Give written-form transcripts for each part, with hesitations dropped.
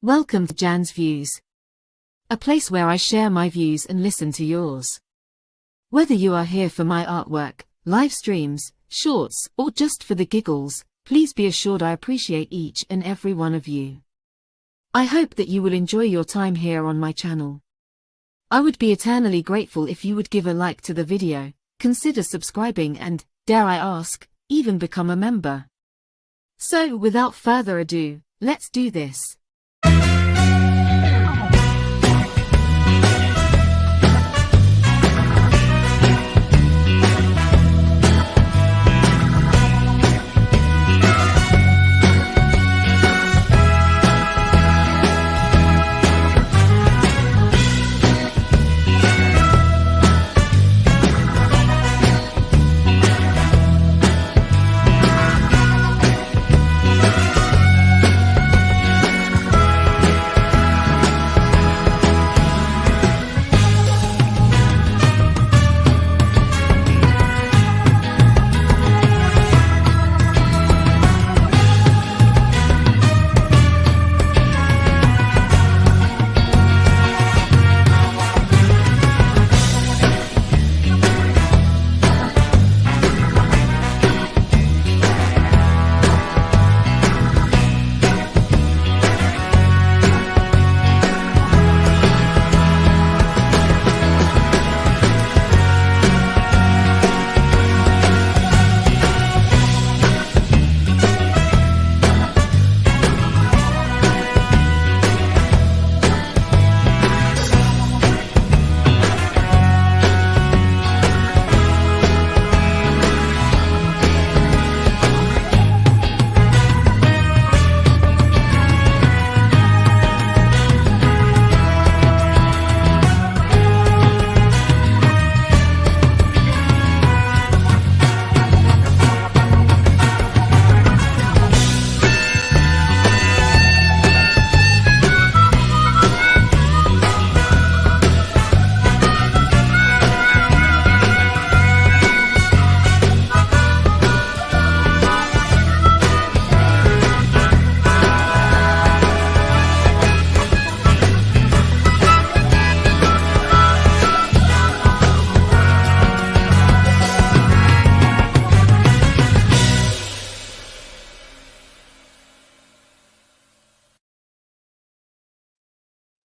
Welcome to Jan's Views, a place where I share my views and listen to yours. Whether you are here for my artwork, live streams, shorts, or just for the giggles, please be assured I appreciate each and every one of you. I hope that you will enjoy your time here on my channel. I would be eternally grateful if you would give a like to the video, consider subscribing and, dare I ask, even become a member. So without further ado, let's do this.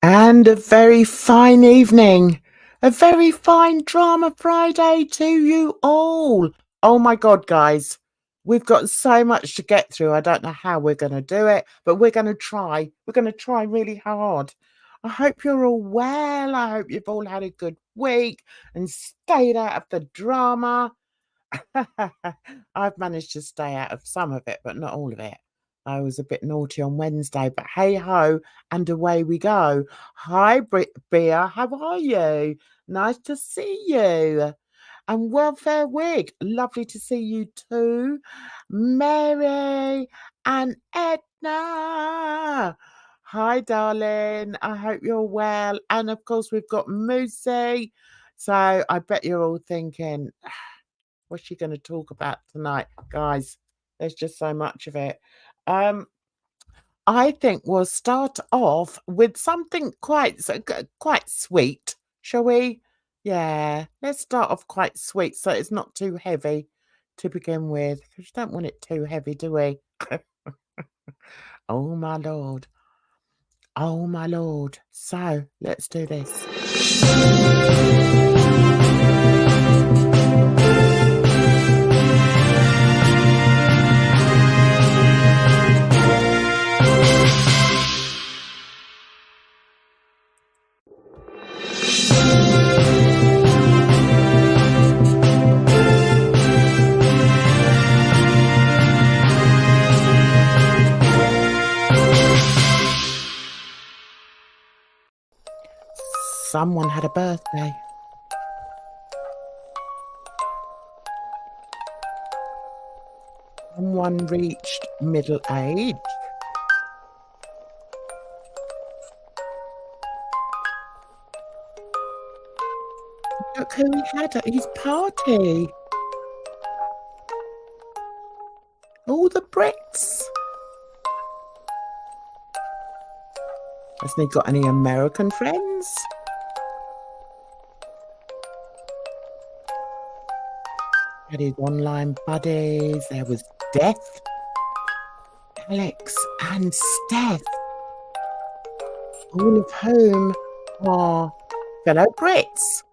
And a very fine evening, a very fine Drama Friday to you all. Oh my God, guys, we've got so much to get through. I don't know how we're going to do it, but we're going to try. We're going to try really hard. I hope you're all well. I hope you've all had a good week and stayed out of the drama. I've managed to stay out of some of it, but not all of it. I was a bit naughty on Wednesday, but hey ho, and away we go. Hi, Bea, how are you? Nice to see you. And Welfare Wig, lovely to see you too. Mary and Edna. Hi, darling. I hope you're well. And of course, we've got Moosey. So I bet you're all thinking, what's she going to talk about tonight? Guys, there's just so much of it. I think we'll start off with something quite sweet, shall we? Yeah, let's start off quite sweet so it's not too heavy to begin with. We don't want it too heavy, do we? Oh my Lord. Oh my Lord. So let's do this. Someone had a birthday. Someone reached middle age. Look who he had at his party. All the bricks. Hasn't he got any American friends? Had his online buddies. There was Death, Alex, and Steph, all of whom are fellow Brits.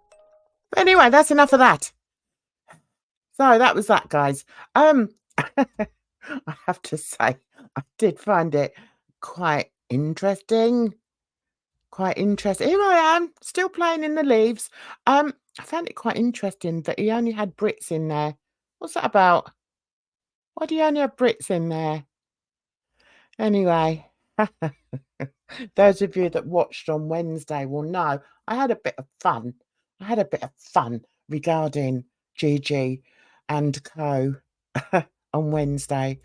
But anyway, that's enough of that. So that was that, guys. I have to say, I did find it quite interesting. Quite interesting. Here I am, still playing in the leaves. I found it quite interesting that he only had Brits in there. What's that about? Why do you only have Brits in there? Anyway, those of you that watched on Wednesday will know I had a bit of fun. I had a bit of fun regarding Gigi and co on Wednesday.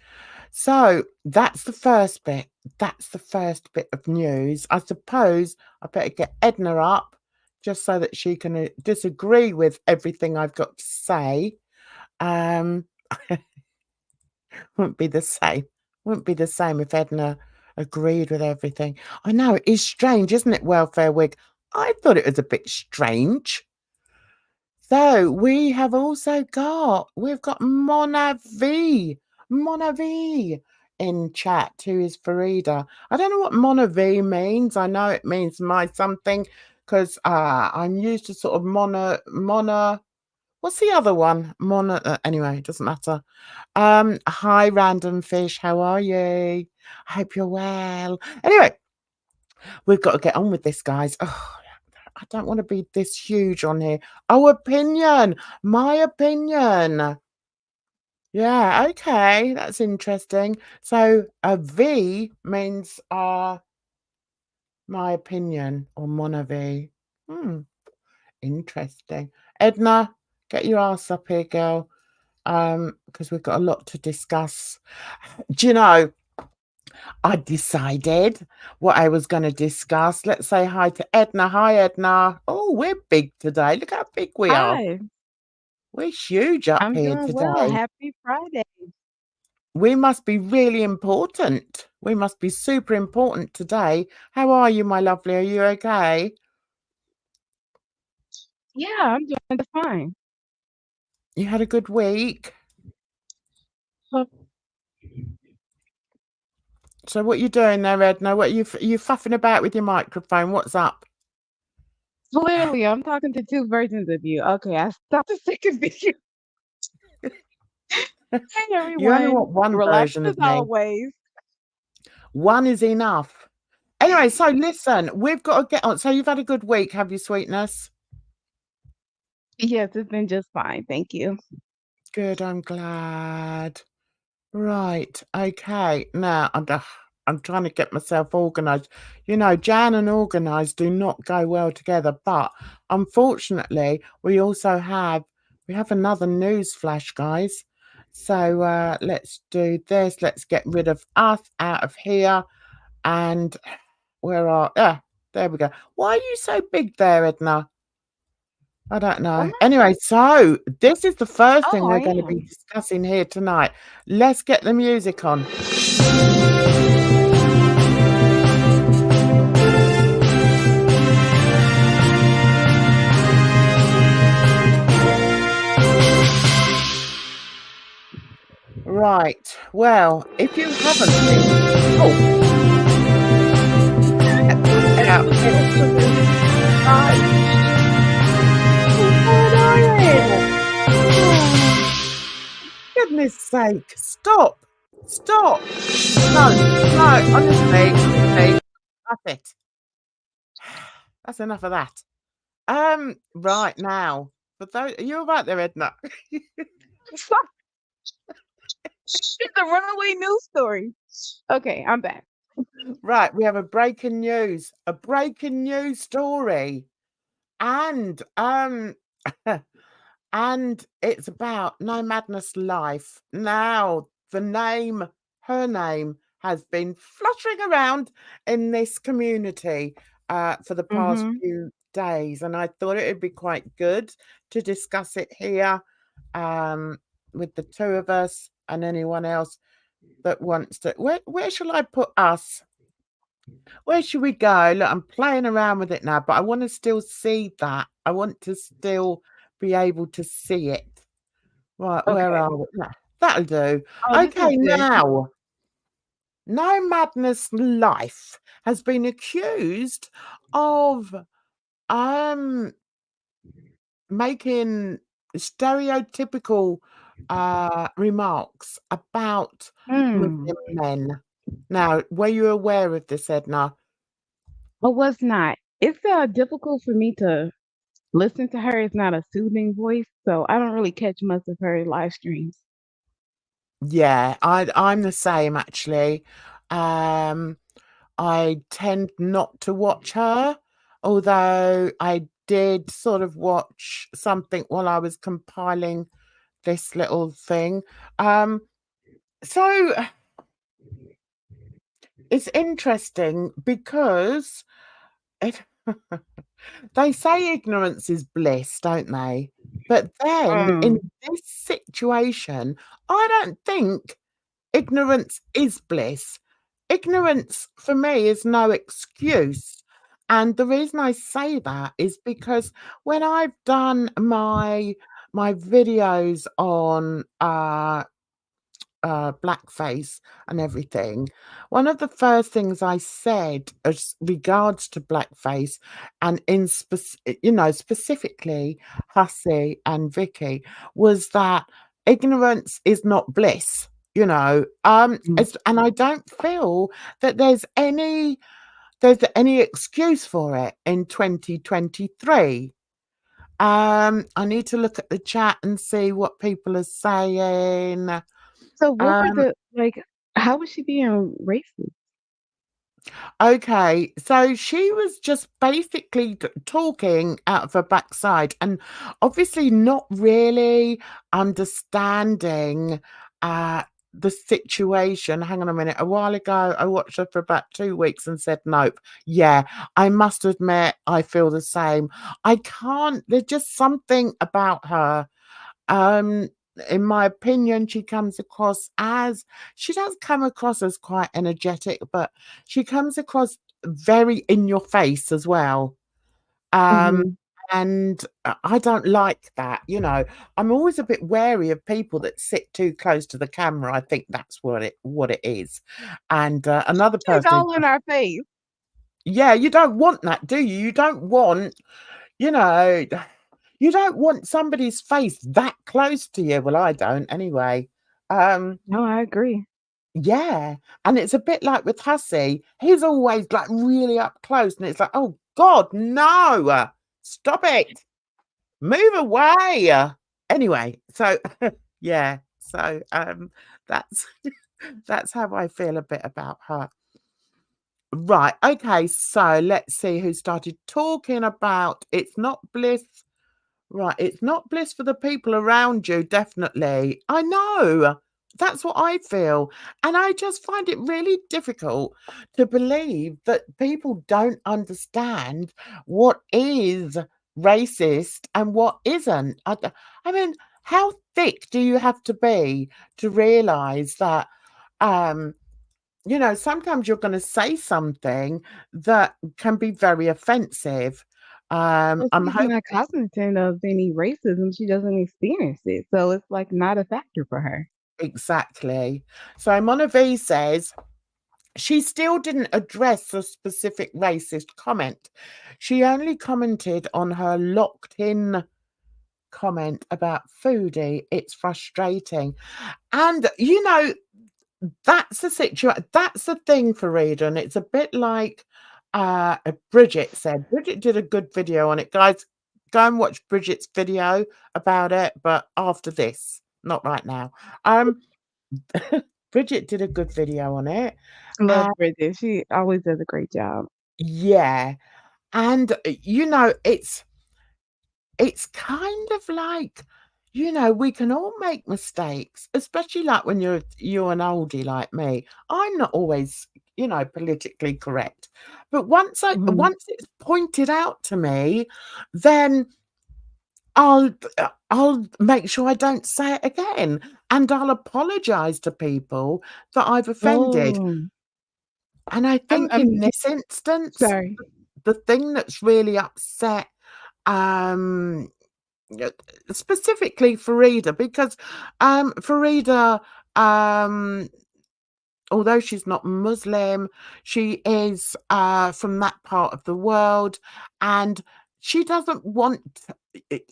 So that's the first bit. That's the first bit of news. I suppose I better get Edna up just so that she can disagree with everything I've got to say. Wouldn't be the same. Wouldn't be the same if Edna agreed with everything. I know, it is strange, isn't it, Welfare Wig? I thought it was a bit strange. So we have also we've got Mona V in chat, who is Farida. I don't know what Mona V means. I know it means my something because I'm used to sort of Mona. What's the other one? Mona. Anyway, it doesn't matter. Hi, Random Fish. How are you? I hope you're well. Anyway, we've got to get on with this, guys. Oh, I don't want to be this huge on here. Oh, opinion. My opinion. Yeah, okay. That's interesting. So a V means my opinion, or Mona V. Interesting. Edna, get your ass up here, girl. Because we've got a lot to discuss. Do you know, I decided what I was going to discuss. Let's say hi to Edna. Hi, Edna. Oh, we're big today. Look how big we are. Hi, We're huge up I'm here doing well. today. Happy Friday. We must be really important. We must be super important today. How are you, my lovely? Are you okay? Yeah, I'm doing just fine. You had a good week? Well, So what are you doing there, Edna? What are you faffing about with your microphone? What's up? clearly, I'm talking to two versions of you. Okay, I stopped the second video. Hey, You only everyone. want one Relax version as of me. always. One is enough. Anyway, so listen, we've got to get on. So you've had a good week, have you, sweetness? Yes, it's been just fine. Thank you. Good, I'm glad. Right, okay. Now, I'm trying to get myself organised. You know, Jan and organised do not go well together, but unfortunately, we have another news flash, guys. So let's do this. Let's get rid of us out of here. And there we go. Why are you so big there, Edna? I don't know. Anyway, so this is the first thing Oh, we're I going to be am. discussing here tonight. Let's get the music on. Right. Well, if you haven't been... Oh. Goodness sake, stop. Stop. No, honestly, that's it. That's enough of that. Right now, for those, are you all right there, Edna? It's a runaway news story. Okay, I'm back. Right, we have a breaking news story. And and it's about Nomadnesslife. Now, her name has been fluttering around in this community for the past Mm-hmm. few days, and I thought it would be quite good to discuss it here with the two of us and anyone else that wants to. Where shall I put us? Where should we go? Look, I'm playing around with it now, but I want to still see that. I want to still be able to see it. Right, where Okay. are we? Yeah, that'll do. Oh, this is Okay, good. now, Nomadnesslife has been accused of um making stereotypical remarks about Hmm. Muslim men. Now, were you aware of this, Edna? But was not. It's difficult for me to listen to her. It's not a soothing voice, so I don't really catch much of her live streams. Yeah, I'm the same actually. Um, I tend not to watch her, although I did sort of watch something while I was compiling this little thing. So it's interesting because it, they say ignorance is bliss, don't they? But then in Mm. this situation, I don't think ignorance is bliss. Ignorance for me is no excuse. And the reason I say that is because when I've done my videos on blackface and everything, one of the first things I said as regards to blackface and specifically Hussey and Vicky was that ignorance is not bliss. Mm. And I don't feel that there's any excuse for it in 2023. I need to look at the chat and see what people are saying. So what were Um, the like? How was she being racist? okay, so she was just basically talking out of her backside and obviously not really understanding uh, the situation. Hang on a minute. A while ago, I watched her for about 2 weeks and said, nope. Yeah, I must admit, I feel the same. I can't, there's just something about her. Um, in my opinion, she does come across as quite energetic, but she comes across very in your face as well. Um, Mhm. and I don't like that. I'm always a bit wary of people that sit too close to the camera. I think that's what it is. And another She's person, all in our face. yeah, you don't want that, do you? You know, you don't want somebody's face that close to you. Well, I don't anyway. Um, No, I agree. yeah. And it's a bit like with Hussey. He's always like really up close, and it's like, oh God, no, stop it. Move away. Anyway, so yeah. So that's that's how I feel a bit about her. Right. Okay. So let's see who started talking about it's not bliss. Right, it's not bliss for the people around you, definitely. I know. That's what I feel. And I just find it really difficult to believe that people don't understand what is racist and what isn't. I mean, how thick do you have to be to realize that um sometimes you're going to say something that can be very offensive. Well, I'm she's hoping. not cognizant of any racism. She doesn't experience it, so it's like not a factor for her. Exactly. So Mona V says she still didn't address a specific racist comment. She only commented on her locked in comment about foodie. It's frustrating. And that's the situation. That's the thing for Rita. And it's a bit like Bridget said. Bridget did a good video on it. Guys, go and watch Bridget's video about it, but after this, not right now. Bridget did a good video on it. I love Uh, Bridget. She always does a great job. yeah. And it's kind of like, we can all make mistakes, especially like when you're an oldie like me. I'm not always, politically correct. But Mhm. once it's pointed out to me, then I'll make sure I don't say it again. And I'll apologize to people that I've offended. Oh. And I think I'm in this instance, sorry. the thing that's really upset, um, uh, specifically Farida, because Farida, um, although she's not Muslim, she is from that part of the world, and she doesn't want it,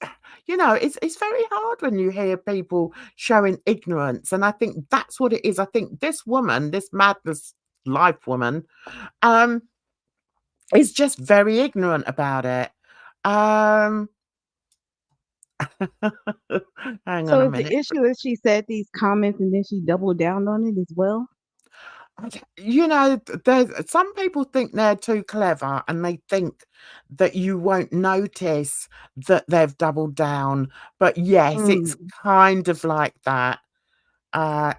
it's very hard when you hear people showing ignorance, and I think that's what it is. I think this woman, this madness life woman, um, is just very ignorant about it. Um, hang on So a is the minute. issue that she said these comments and then she doubled down on it as well? There's some people think they're too clever and they think that you won't notice that they've doubled down. But yes, it's Mm. kind of like that.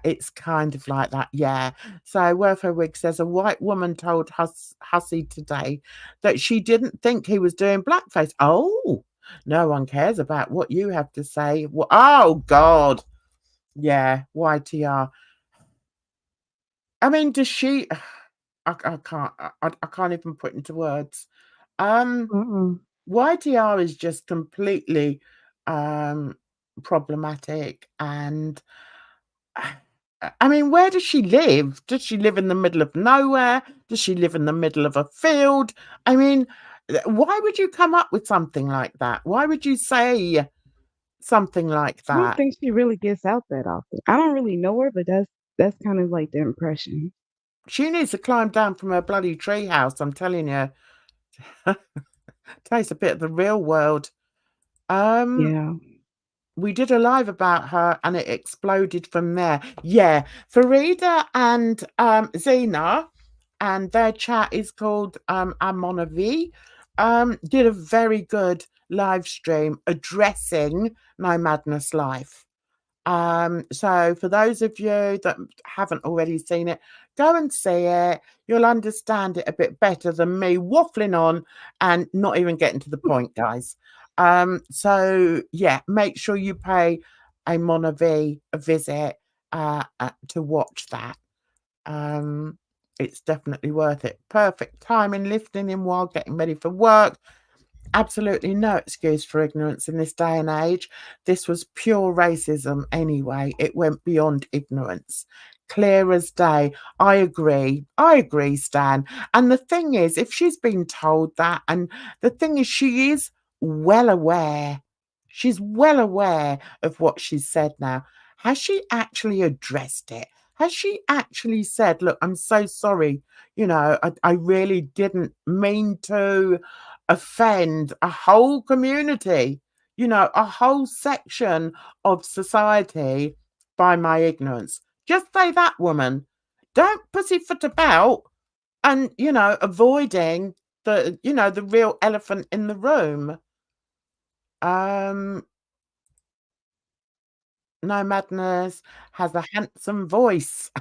It's kind of like that, yeah. So Worth Her Wig says a white woman told Hussey today that she didn't think he was doing blackface. Oh, no one cares about what you have to say. Oh God. Yeah, YTR. I mean, does she I can't I can't even put into words. Um, Mm-mm. YTR is just completely um problematic, and I mean, where does she live? Does she live in the middle of nowhere? Does she live in the middle of a field? I mean, why would you come up with something like that? Why would you say something like I don't that? think she really gets out that often. I don't really know her, but that's kind of like the impression. She needs to climb down from her bloody tree house, I'm telling you. Takes a bit of the real world. Um, Yeah. we did a live about her and it exploded from there. Yeah, Farida and Zena, and their chat is called Amona V, did a very good live stream addressing my madness life. So for those of you that haven't already seen it, go and see it. You'll understand it a bit better than me waffling on and not even getting to the point, guys. So yeah, make sure you pay a Mona V a visit to watch that. It's definitely worth it. Perfect timing, lifting in while getting ready for work. Absolutely no excuse for ignorance in this day and age. This was pure racism anyway. It went beyond ignorance. Clear as day. I agree. I agree, Stan. And the thing is, if she's been told that, and the thing is, she is well aware. She's well aware of what she's said now. Has she actually addressed it? Has she actually said, look, I'm so sorry. I really didn't mean to offend a whole community, a whole section of society by my ignorance. Just say that, woman. Don't pussyfoot about and, avoiding the real elephant in the room. No Madness has a handsome voice.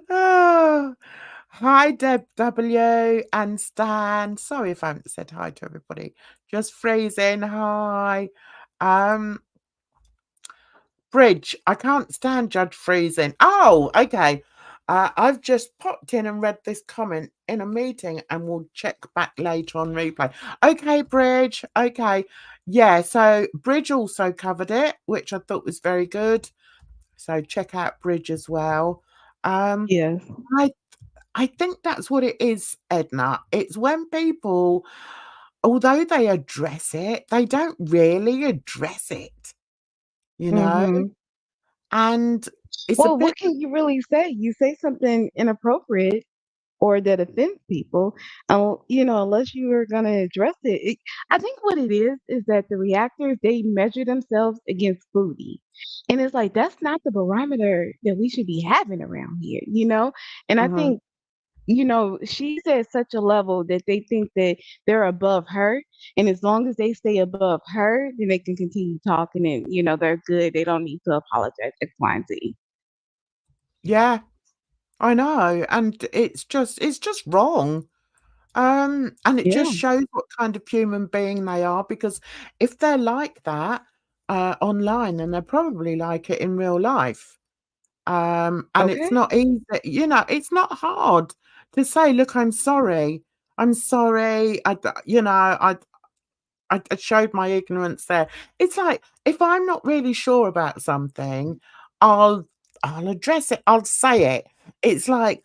Oh, hi, Deb W and Stan. Sorry if I haven't said hi to everybody. Just freezing. Hi. Um, Bridge. I can't stand Judge Freezing. Oh, okay. I've just popped in and read this comment in a meeting and we'll check back later on replay. Okay, Bridge. Okay. Yeah, so Bridge also covered it, which I thought was very good. So check out Bridge as well. Yes. I I think that's what it is, Edna. It's when people, although they address it, they don't really address it, you know? Mhm. And it's a Well, bit, what can you really say? You say something inappropriate or that offends people, unless you are going to address it. I think what it is that the reactors, they measure themselves against foodie. And it's like, that's not the barometer that we should be having around here? And I mhm. think, she's at such a level that they think that they're above her. And as long as they stay above her, then they can continue talking and, they're good. They don't need to apologize, X, Y, and Z. Yeah, I know. And it's just wrong. And it Yeah. just shows what kind of human being they are, because if they're like that online, then they're probably like it in real life. And it's Okay. not easy, it's not hard to say, look, I'm sorry. I'm sorry. I showed my ignorance there. It's like, if I'm not really sure about something, I'll I'll address it. I'll say it. It's like,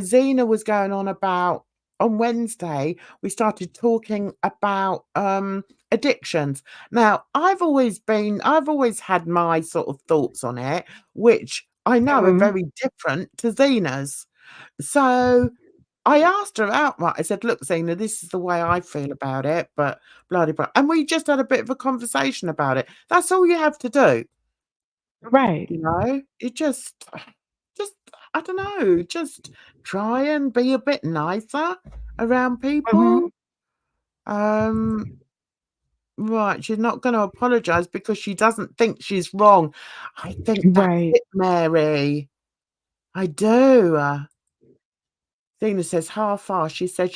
Zena was going on about, on Wednesday, we started talking about addictions. Now, I've always had my sort of thoughts on it, which I know are Mhm. very different to Zena's. So I asked her outright. I said, "Look, Zena, this is the way I feel about it, but blah blah blah." And we just had a bit of a conversation about it. That's all you have to do, Right. You just I don't know, just try and be a bit nicer around Mhm. people. Um, right, she's not going to apologize because she doesn't think she's wrong. I think that's Right. it, Mary. I do. Zena says, half far. She said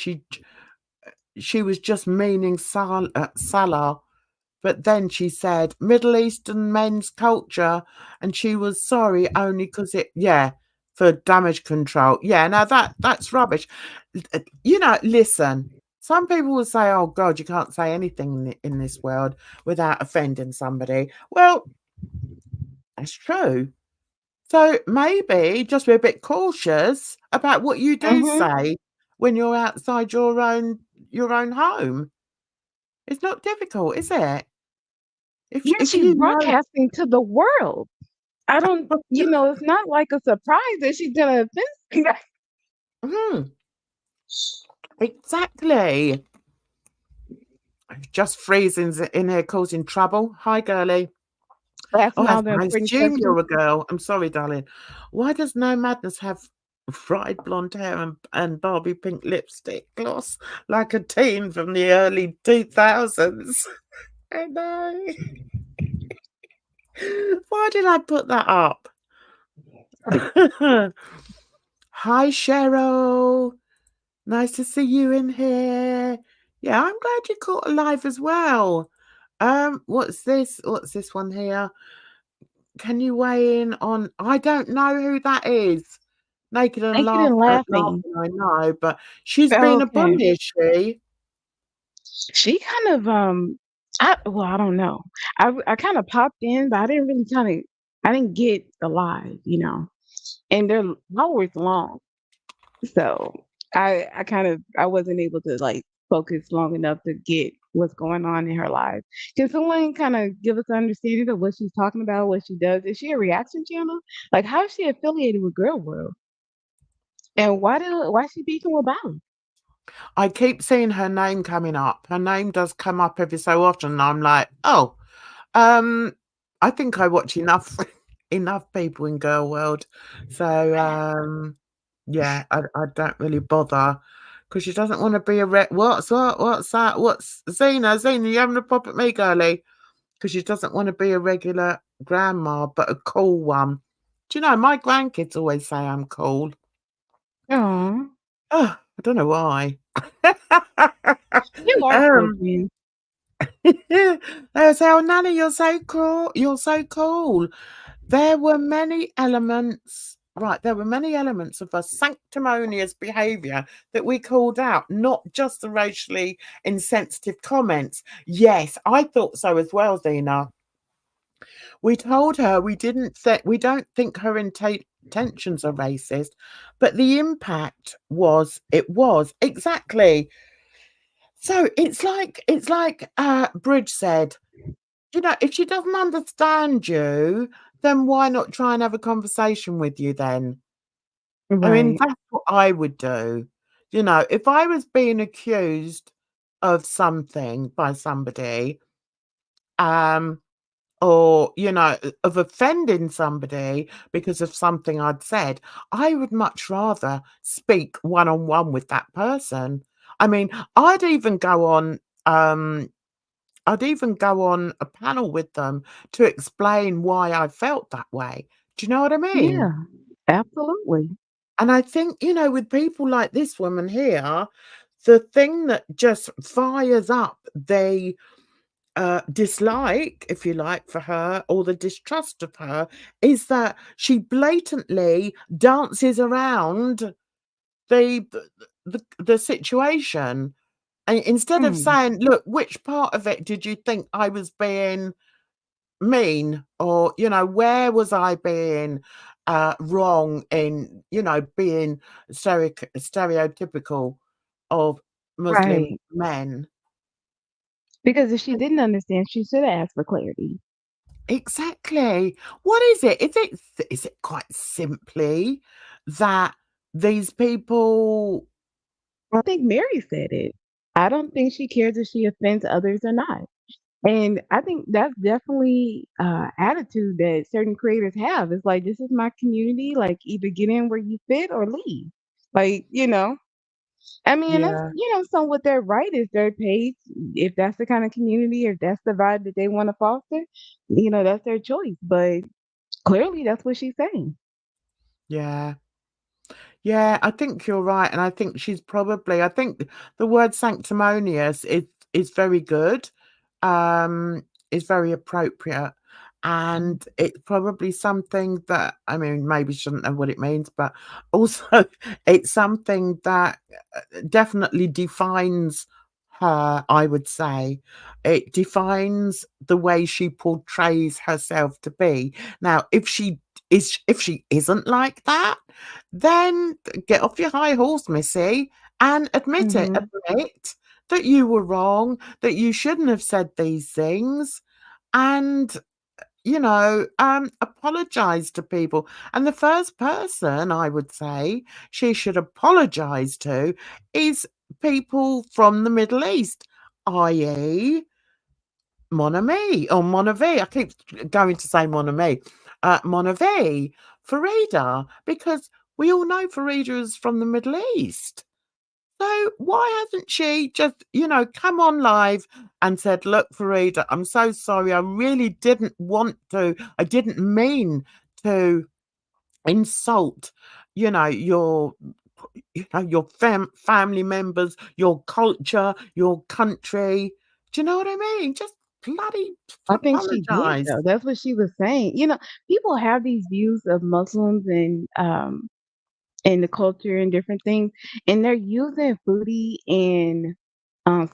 she was just meaning Salah, but then she said Middle Eastern men's culture, and she was sorry only because for damage control. Yeah, now that's rubbish. Listen. Some people will say, "Oh God, you can't say anything in this world without offending somebody." Well, that's true. So maybe just be a bit cautious about what you do Mhm. say when you're outside your own home. It's not difficult, is it? If Yeah, if she's you know broadcasting to the world. I don't, it's not like a surprise that she's gonna offend. Mhm, exactly. Just freezing's in here causing trouble. Hi, girlie. Oh, Asking I all the I important assume questions. you're a girl. I'm sorry, darling. Why does No Madness have fried blonde hair and Barbie pink lipstick gloss like a teen from the early 2000s? I know. Why did I put that up? Hi, Cheryl. Nice to see you in here. Yeah, I'm glad you caught alive as well. What's this? What's this one here? Can you weigh in on? I don't know who that is. Naked and Naked and laughing. laughing, I know, but she's been a Okay. bully, is she? She kind of I don't know. I kind of popped in, but I didn't really I didn't get the live. And they're hours long. So I wasn't able to like focus long enough to get what's going on in her life. Can someone kind of give us an understanding of what she's talking about, what she does? Is she a reaction channel? Like how is she affiliated with Girl World? And why is she beefing with Bali? I keep seeing her name coming up. Her name does come up every so often, and I'm like, oh, um, I think I watch enough enough people in Girl World. So yeah, I don't really bother because she doesn't want to be a what's that? What's Zena? Zena, you having a pop at me, girlie? Because she doesn't want to be a regular grandma, but a cool one. Do you know my grandkids always say I'm cool? Oh, Oh, I don't know why. you are cool, um, Jen. they say, "Oh, Nanny, you're so cool. You're so cool." There were many elements, right? There were many elements of a sanctimonious behaviour that we called out, not just the racially insensitive comments. Yes, I thought so as well, Zena. We told her we don't think her intentions are racist, but the impact was exactly. So it's like Bridge said, if she doesn't understand you, then why not try and have a conversation with you then? I mean, Right. that's what I would do. If I was being accused of something by somebody, um, or, of offending somebody because of something I'd said, I would much rather speak one on one with that person. I mean, I'd even go on um I'd even go on a panel with them to explain why I felt that way. Do you know what I mean? Yeah, absolutely. And I think, with people like this woman here, the thing that just fires up dislike, if you like, for her, or the distrust of her, is that she blatantly dances around the the situation. And instead of Mm, saying, "Look, which part of it did you think I was being mean?" Or, "Where was I being wrong in, being stereotypical of Muslim right. men?" Because if she didn't understand, she should have asked for clarity. Exactly. What is it? Is it quite simply that these people? I think Mary said it. I don't think she cares if she offends others or not. And I think that's definitely attitude that certain creators have. It's like, this is my community. Like, either get in where you fit or leave. Like, I mean, that's, Yeah, somewhat their right, is their page. If that's the kind of community, if that's the vibe that they want to foster, that's their choice. But clearly, that's what she's saying. yeah. Yeah, I think you're right, and I think the word sanctimonious is very good, is very appropriate, and it's probably something that, I mean, maybe shouldn't know what it means, but also it's something that definitely defines her, I would say. It defines the way she portrays herself to be. Now, if she isn't like that, then get off your high horse, Missy, and admit it. Hmm. Admit that you were wrong, that you shouldn't have said these things, and apologize to people. And the first person I would say she should apologize to is people from the Middle East, i.e., Mon Ami or Monavie. I keep going to say Mon Ami. Monavie, Farida, because we all know Farida is from the Middle East. So why hasn't she just, come on live and said, "Look, Farida, I'm so sorry. I really didn't want to. I didn't mean to insult, your your family members, your culture, your country." Do you know what I mean? Just bloody I think she did, apologize. though. That's what she was saying. People have these views of Muslims and the culture and different things, and they're using Foodie and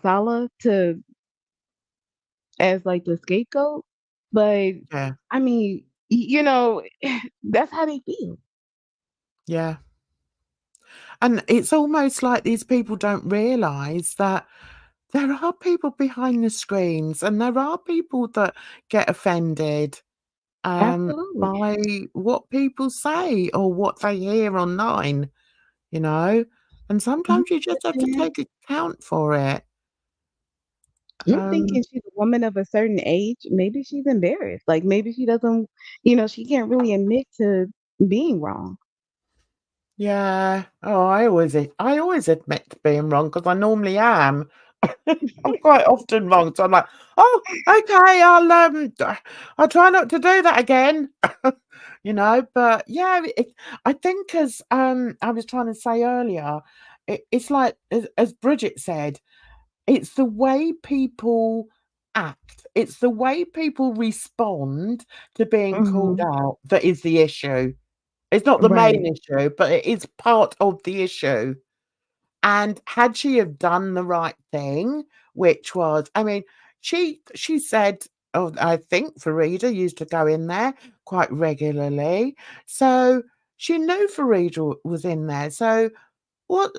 Salah to as like the scapegoat. But Yeah, I mean, that's how they feel. yeah. And it's almost like these people don't realize that there are people behind the screens, and there are people that get offended Absolutely. by what people say or what they hear online, you know? And Mhm. sometimes you just have to And take account for it. I'm Um, thinking she's a woman of a certain age. Maybe she's embarrassed. Like, maybe she doesn't, she can't really admit to being wrong. yeah. Oh, I always admit to being wrong because I normally am. I'm quite often wrong, so I'm like, "Oh, okay, I'll try not to do that again." But yeah, I think as, I was trying to say earlier, it's like as Bridget said, it's the way people act, it's the way people respond to being called Hmm. out that is the issue. It's not the main Right. issue, but it is part of the issue. And had she have done the right thing, which was, I mean, she said, oh, I think Farida used to go in there quite regularly. So she knew Farida was in there. So what,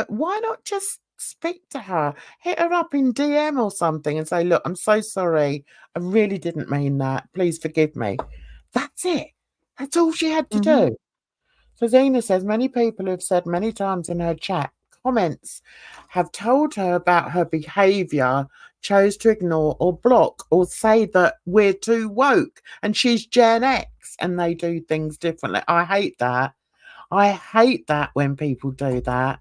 why not just speak to her, hit her up in DM or something and say, "Look, I'm so sorry. I really didn't mean that. Please forgive me." That's it. That's all she had to Hmm. do. So Zena says many people have said many times in her chat comments have told her about her behaviour, chose to ignore or block or say that we're too woke and she's Gen X and they do things differently. I hate that. I hate that when people do that.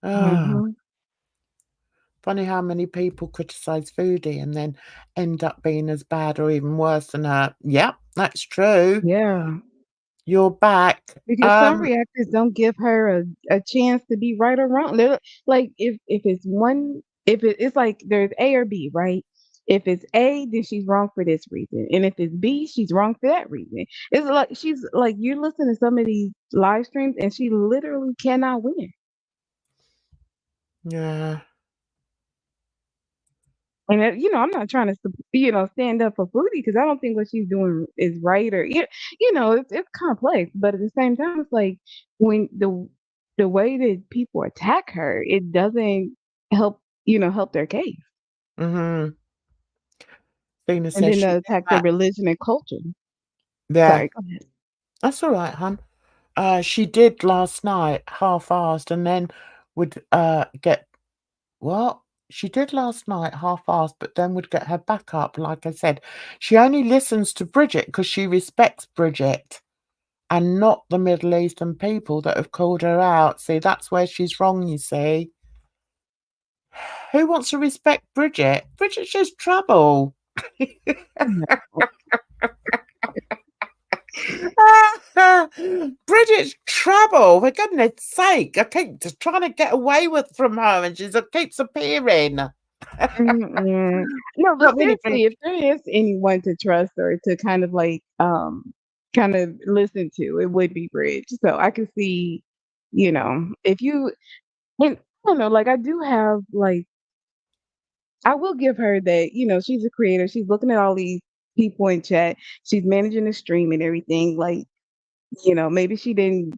Oh, Hmm. funny how many people criticise Foodie and then end up being as bad or even worse than her. Yep, that's true. Yeah. You're back. Because some reactors don't give her a chance to be right or wrong. They're like, if it's one. it's like there's A or B, right? If it's A, then she's wrong for this reason, and if it's B, she's wrong for that reason. It's like she's like you listen to some of these live streams, and she literally cannot win. Yeah. And I'm not trying to stand up for Foodie because I don't think what she's doing is right or it's complex. But at the same time, it's like when the way that people attack her, it doesn't help help their case. Mm-hmm. Dina And says then she they did attack their that. religion and culture. Yeah, Sorry, go ahead. that's all right, hun. She did last night, half-assed, and then would get what? She did last night, half-assed, but then would get her back up. Like I said, she only listens to Bridget because she respects Bridget and not the Middle Eastern people that have called her out. See, that's where she's wrong, you see. Who wants to respect Bridget? Bridget's just trouble. Bridget's trouble, for goodness sake. I keep just trying to get away from her and she keeps appearing. Mm-mm. No, but Not really, seriously, if there is anyone to trust or to kind of like kind of listen to, it would be Bridge. So I can see, if you and I don't know, like I do have like I will give her that, she's a creator. She's looking at all these people in chat. She's managing the stream and everything. Like, maybe she didn't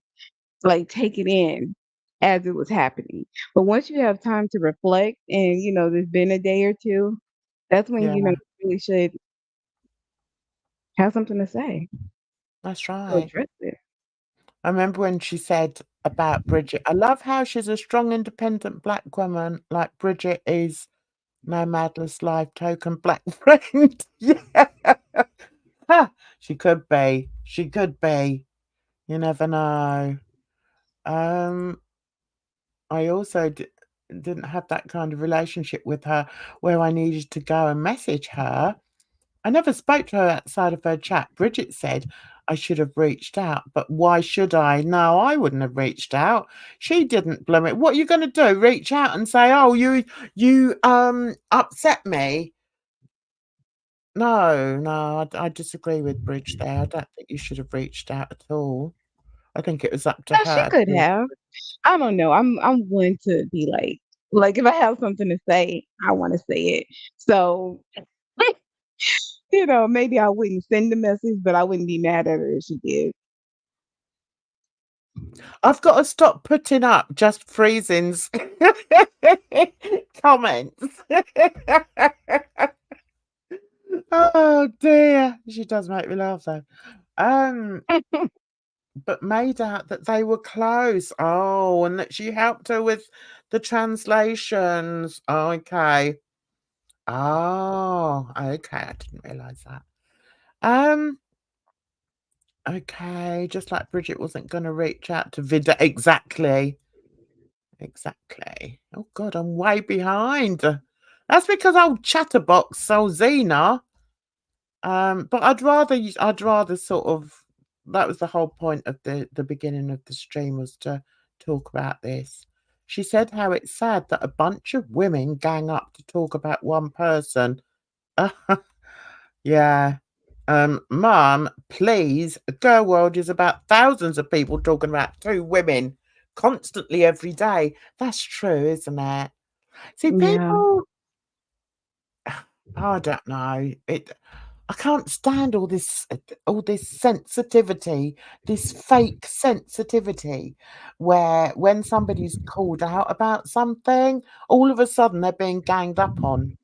like take it in as it was happening. But once you have time to reflect and, there's been a day or two, that's when, yeah, you really should have something to say that's to right. address it. I remember when she said about Bridget, I love how she's a strong, independent black woman, like Bridget is Nomadnesslife token black friend. Yeah. Ha! She could be. She could be. You never know. Um, I also didn't have that kind of relationship with her where I needed to go and message her. I never spoke to her outside of her chat. Bridget said I should have reached out, but why should I? No, I wouldn't have reached out. She didn't bloom it. What are you going to do? Reach out and say, "Oh, you upset me." No, no, I disagree with Bridge there. I don't think you should have reached out at all. I think it was up to Yeah, she her could to. have. I don't know. I'm one to be like if I have something to say, I want to say it. So, maybe I wouldn't send the message, but I wouldn't be mad at her if she did. I've got to stop putting up just freezing's comments. Oh dear. She does make me laugh though. Um, but made out that they were close. Oh, and that she helped her with the translations. Oh, okay. Oh, okay. I didn't realise that. Um, okay, just like Bridget wasn't gonna reach out to Vida. Exactly. Exactly. Oh God, I'm way behind. That's because old chatterbox sold Xena. But I'd rather sort of that was the whole point of the beginning of the stream was to talk about this. She said how it's sad that a bunch of women gang up to talk about one person. Yeah. Mum, please. A girl world is about thousands of people talking about two women constantly every day. That's true, isn't it? See, Yeah. people, I don't know. I can't stand all this sensitivity, this fake sensitivity, where when somebody's called out about something, all of a sudden they're being ganged up on.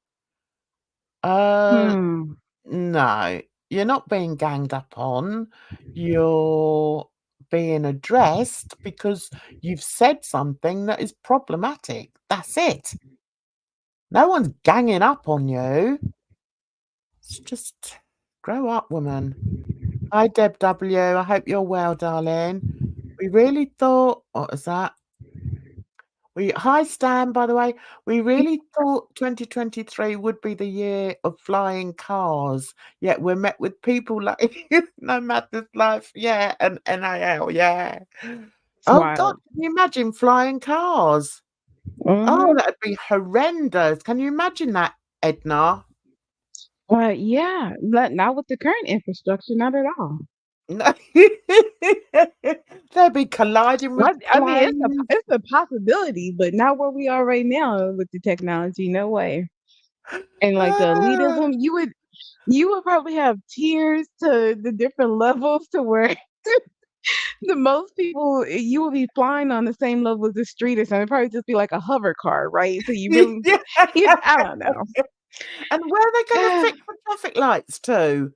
Uh, Hmm. no, you're not being ganged up on. You're being addressed because you've said something that is problematic. That's it. No one's ganging up on you. It's just grow up, woman. Hi, Deb W. I hope you're well, darling. We really thought, what was that? Hi, Stan, by the way. We really thought 2023 would be the year of flying cars, yet we're met with people like Nomadnesslife, yeah, and NIL, yeah. It's Oh, God, wild. can you imagine flying cars? Oh, Mm-hmm. that'd be horrendous. Can you imagine that, Edna? Yeah, not with the current infrastructure, not at all. No. They'd be colliding with I mean, planes. it's a possibility, but not where we are right now with the technology. No way. And like the Ah. elitism, you would probably have tiers to the different levels to where the most people you would be flying on the same level as the street or something. It'd probably just be like a hover car, right? So you really, Yeah. I don't know. And where are they going to fix the traffic lights to?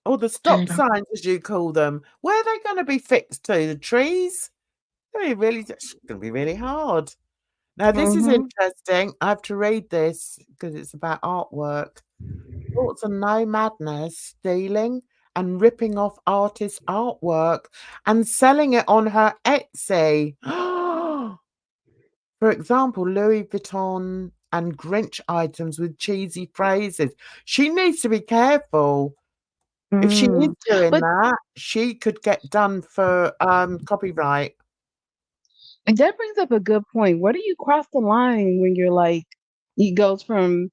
Or the I don't stop know. signs, as you call them? Where are they going to be fixed to? The trees? It's going to be really hard. Now, this is Mm-hmm. interesting. I have to read this because it's about artwork. Thoughts on No Madness stealing and ripping off artists' artwork and selling it on her Etsy. For example, Louis Vuitton and Grinch items with cheesy phrases. She needs to be careful. If she is Mm. doing But that, she could get done for copyright. that brings up a good point. Where do you cross the line when you're like, it goes from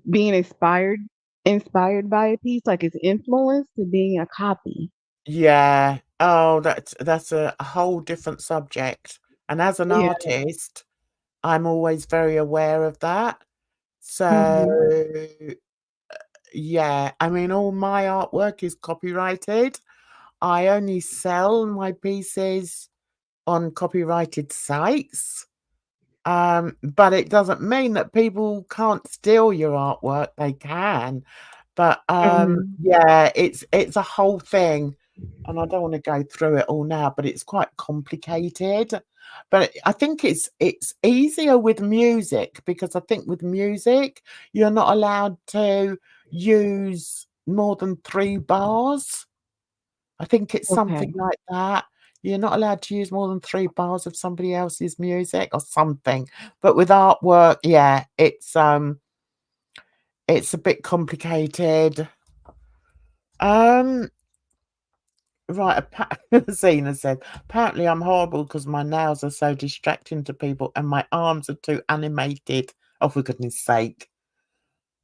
being inspired by a piece, like it's influenced, to being a copy? Yeah. Oh, that's a whole different subject. And as an Yeah. artist, I'm always very aware of that. So, Hmm. yeah, I mean, all my artwork is copyrighted. I only sell my pieces on copyrighted sites. But it doesn't mean that people can't steal your artwork. They can. But Hmm. yeah, it's a whole thing. And I don't want to go through it all now, but it's quite complicated. But I think it's easier with music because I think with music you're not allowed to use more than 3 bars. I think it's something Okay. like that. You're not allowed to use more than 3 bars of somebody else's music or something. But with artwork, yeah, it's a bit complicated. Um, right, Zena said, apparently I'm horrible because my nails are so distracting to people and my arms are too animated. Oh, for goodness sake.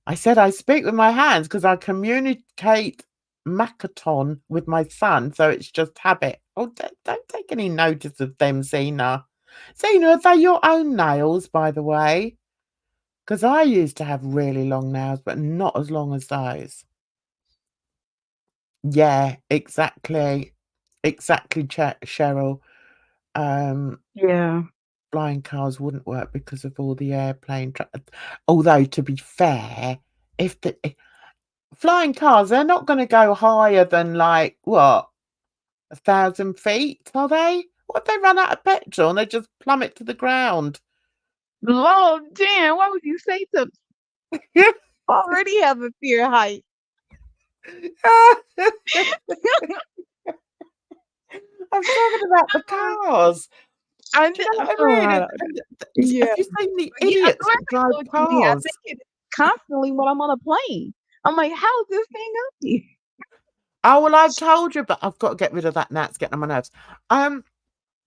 I said I speak with my hands because I communicate Makaton with my son, so it's just habit. Oh, don't take any notice of them, Zena. Zena, are they your own nails, by the way? Because I used to have really long nails, but not as long as those. Yeah, exactly. Exactly, Cheryl. Um, Yeah. Flying cars wouldn't work because of all the airplane. Although, to be fair, if the flying cars, they're not going to go higher than like what 1,000 feet, are they? What if they run out of petrol and they just plummet to the ground? Lord, damn, why would you say something? Already have a fear of height. I'm talking about the cars. I, Do you know what I mean? uh, Have yeah. you seen the Yeah, I idiots that know drive what you mean. I cars? think it constantly when I'm on a plane. I'm like, how is this thing up here? Oh well, I've told you, but I've got to get rid of that now. It's getting on my nerves.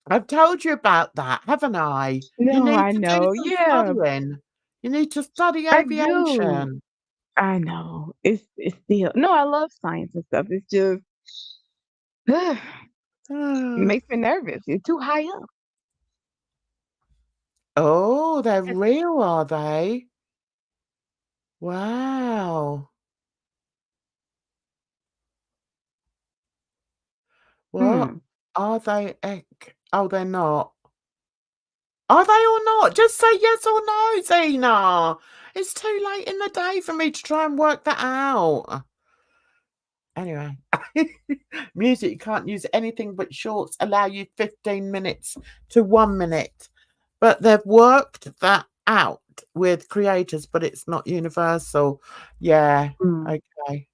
I've told you about that, haven't I? You No, need I to do know. some Yeah, studying. You need to study I do. aviation. I know. It's still no, I love science and stuff. It's just it makes me nervous. It's too high up. Oh, they're Yes. real, are they? Wow. What Hmm. are they? Oh, they're not. Are they or not? Just say yes or no, Zena. It's too late in the day for me to try and work that out. Anyway, music, you can't use anything but shorts, allow you 15 minutes to 1 minute. But they've worked that out with creators, but it's not universal. Yeah, Hmm. okay.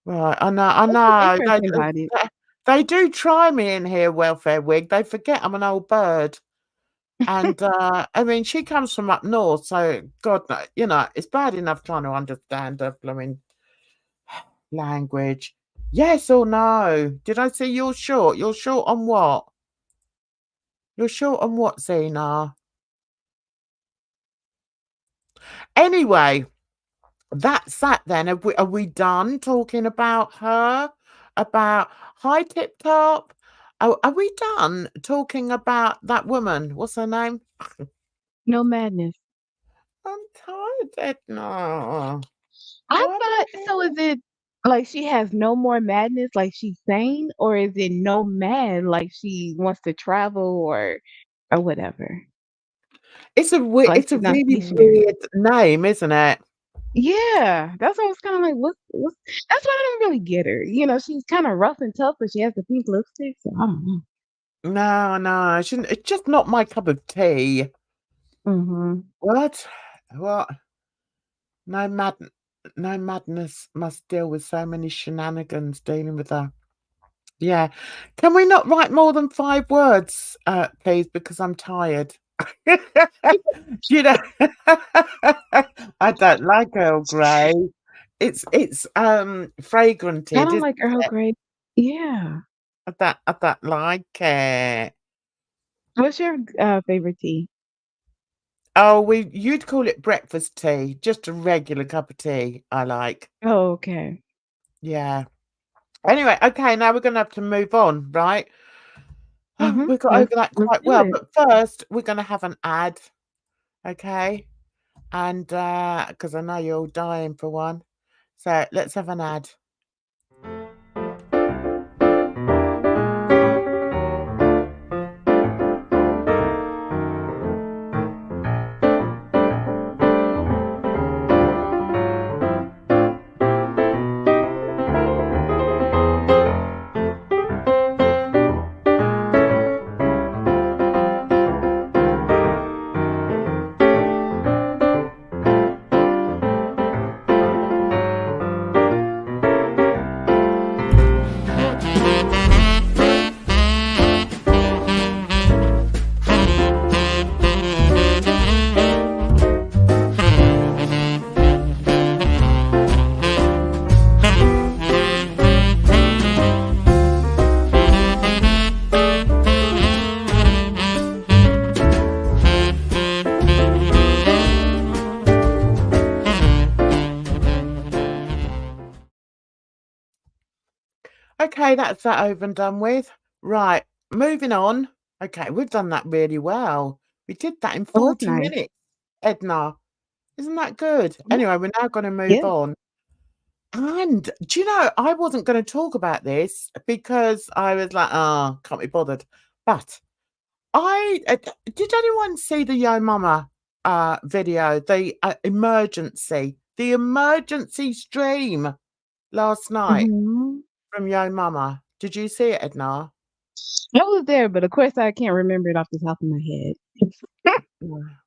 Right, I What's so know. interesting about it? They do try me in here, Welfare Wig. They forget I'm an old bird. And, I mean, she comes from up north, so God kno it's bad enough trying to understand her blooming language. Yes or no? Did I see you're short? You're short on what? You're short on what, Zena? Anyway, that's that then. Are we done talking about her? About Hi Tip Top? Are we done talking about that woman? What's her name? No madness. I'm tired, Edna. I Why am thought I so. Is it like she has no more madness, like she's sane, or is it no mad, like she wants to travel or whatever? It's Like it's a she's not really stationary. weird name, isn't it? Yeah, that's what I was kind of like. What's? That's why I don't really get her. She's kind of rough and tough, but she has the pink lipstick. So I don't know. No, no, I shouldn't. It's just not my cup of tea. Mm-hmm. What? What? No mad, no madness must deal with so many shenanigans dealing with her. Yeah. Can we not write more than 5 words, please? Because I'm tired. You know, I don't like Earl Grey. It's I fragranted, don't isn't like Earl it? Grey. Yeah. I don't like it. What's your favorite tea? Oh, you'd call it breakfast tea, just a regular cup of tea I like. Oh, okay. Yeah. Anyway, okay, now we're gonna have to move on, right? Oh, Mm-hmm. we got Let's over that let's quite do well, it. but first we're gonna have an ad, okay? And because I know you're all dying for one. So let's have an ad. Okay, that's that over and done with. Right, moving on. Okay, we've done that really well. We did that in It was 40 nice. minutes, Edna. Isn't that good? Yeah. Anyway, we're now going to move Yes. on. And do you know, I wasn't going to talk about this because I was like, oh, can't be bothered. But did anyone see the Yomama video, the emergency stream last night Mm-hmm. from Yomama? Did you see it, Edna? I was there, but of course I can't remember it off the top of my head.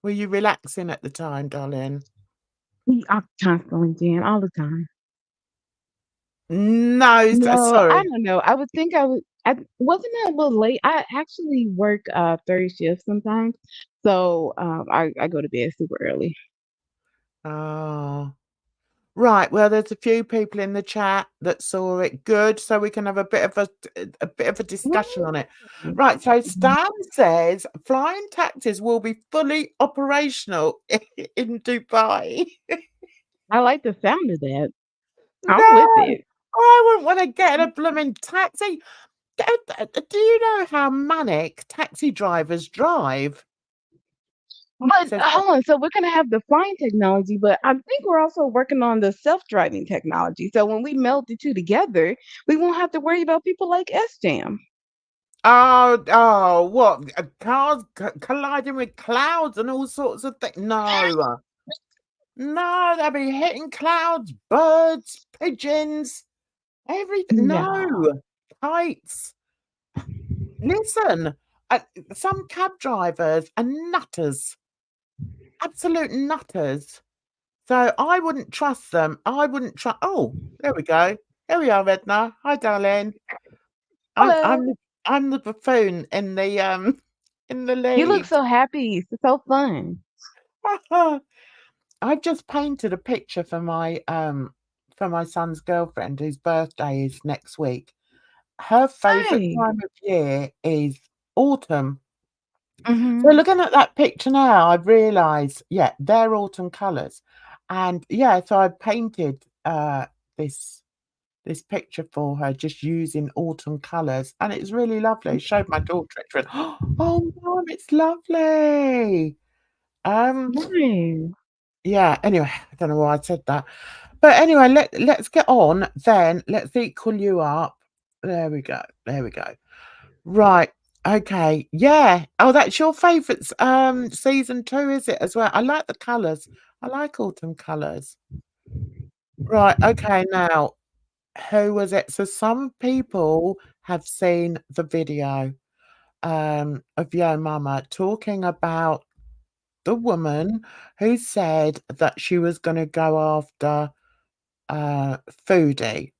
Were you relaxing at the time, darling? I constantly jam all the time. No, No, I sorry. don't know. I would think I would. I wasn't that a little late. I actually work third shift sometimes, so I go to bed super early. Oh. Right, well, there's a few people in the chat that saw it. Good, so we can have a bit of a discussion on it. Ooh. Right, so Mhm. Stan says flying taxis will be fully operational in Dubai. I like the sound of that. I'm with No, it. I wouldn't want to get in a blooming taxi. Do you know how manic taxi drivers drive? But Says hold on, so we're gonna have the flying technology, but I think we're also working on the self-driving technology. So when we meld the two together, we won't have to worry about people like S-Jam. oh, what? Cars colliding with clouds and all sorts of things? No. No, they'll be hitting clouds, birds, pigeons, everything. No. No, kites. Listen, uh, some cab drivers are nutters, absolute nutters. So I wouldn't trust them. I wouldn't trust. Oh, there we go. Here we are, Edna. Hi, darling. I'm Hello. I'm the, I'm the buffoon in the in the You look lead. so happy. It's so fun. I've just painted a picture for my son's girlfriend whose birthday is next week. Her favorite Nice. time of year is autumn. So Mhm. looking at that picture now, I've realised, yeah, they're autumn colours. And yeah, so I painted this picture for her just using autumn colours, and it's really lovely. Showed my daughter it. She went, "Oh, mum, it's lovely." Um, Nice. yeah. Anyway, I don't know why I said that, but anyway, let's get on then. Let's equal you up. There we go. There we go. Right. Okay. Yeah. Oh, that's your favourite season 2, is it, as well? I like the colours. I like autumn colours. Right. Okay. Now, who was it? So some people have seen the video of Yomama talking about the woman who said that she was going to go after Foodie.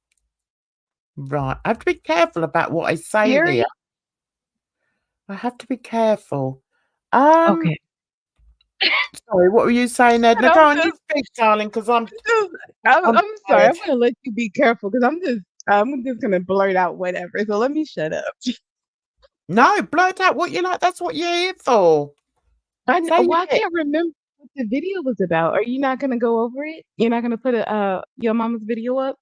Right. I have to be careful about what I say here. Serious? I have to be careful. Um, Okay. Sorry, what were you saying, And Edna? I'm Go on, you just speak, darling, because just I'm sorry. tired. I'm gonna let you be careful because I'm just gonna blurt out whatever. So let me shut up. No, blurt out what you like. That's what you're here for. Say your Well, I bit. can't remember what the video was about. Are you not gonna go over it? You're not gonna put your mama's video up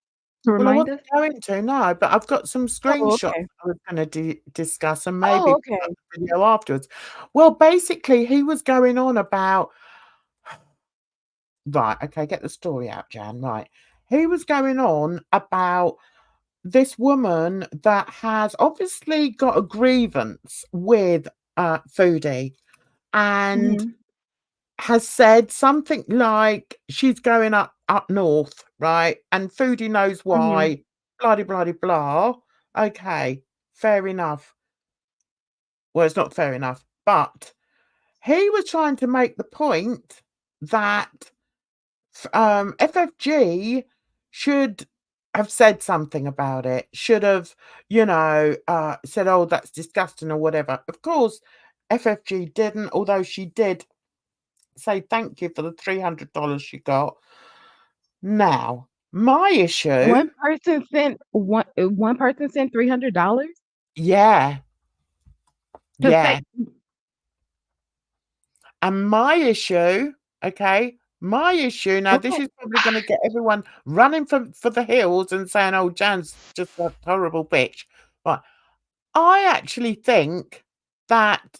to Well, I remind wasn't us? going to, no, but I've got some Oh, screenshots okay. I was going to discuss and Oh, maybe put up okay. the video afterwards. Well, basically, he was going on about, right, okay, get the story out, Jan, right. He was going on about this woman that has obviously got a grievance with Foodie and Mhm. has said something like she's going up north, right? And Foodie knows Mhm. why, blah de blah de blah. Okay, fair enough. Well, it's not fair enough, but he was trying to make the point that FFG should have said something about it, should have, said, "Oh, that's disgusting," or whatever. Of course, FFG didn't, although she did say thank you for the $300 she got. Now, my issue, One person sent $300 yeah, to yeah, say. and my issue, okay, my issue. Now, this Okay. is probably going to get everyone running for the hills and saying, "Oh, Jan's just a horrible bitch." Right, I actually think that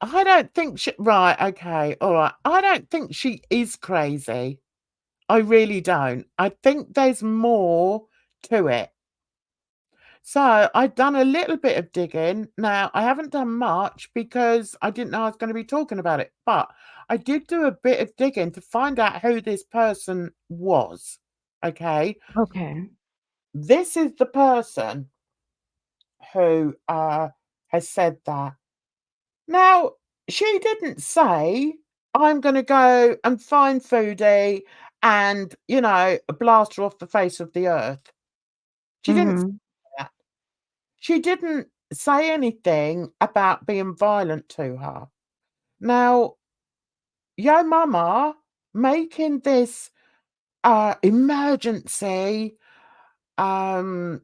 I don't think she. Right, okay, all right. I don't think she is crazy. I really don't. I think there's more to it. So I'd done a little bit of digging. Now, I haven't done much because I didn't know I was going to be talking about it, but I did do a bit of digging to find out who this person was. Okay. Okay. This is the person who has said that. Now, she didn't say, I'm going to go and find Foodie and, blast her off the face of the earth. She didn't say Mhm. that. She didn't say anything about being violent to her. Now, Yo Mama making this emergency um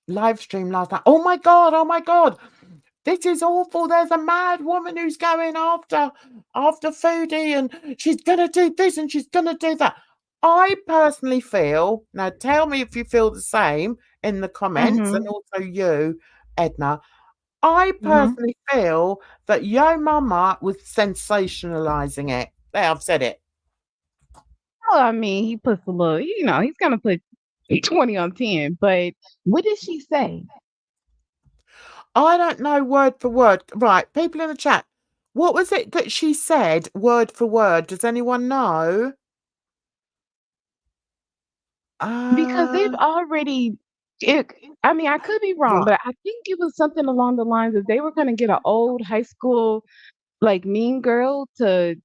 live stream last night. Oh my god, oh my god. This is awful. There's a mad woman who's going after Foodie and she's gonna do this and she's gonna do that. I personally feel, now tell me if you feel the same in the comments, and Mhm. also you, Edna. I Mhm. personally feel that Yo Mama was sensationalizing it. There, I've said it. Well, I mean, he puts a little, he's gonna put 20 on 10, but what did she say? I don't know word for word. Right, people in the chat, what was it that she said word for word? Does anyone know? Because they've Uh, already it I mean, I could be wrong, right. but I think it was something along the lines of they were gonna get an old high school, like, mean girl to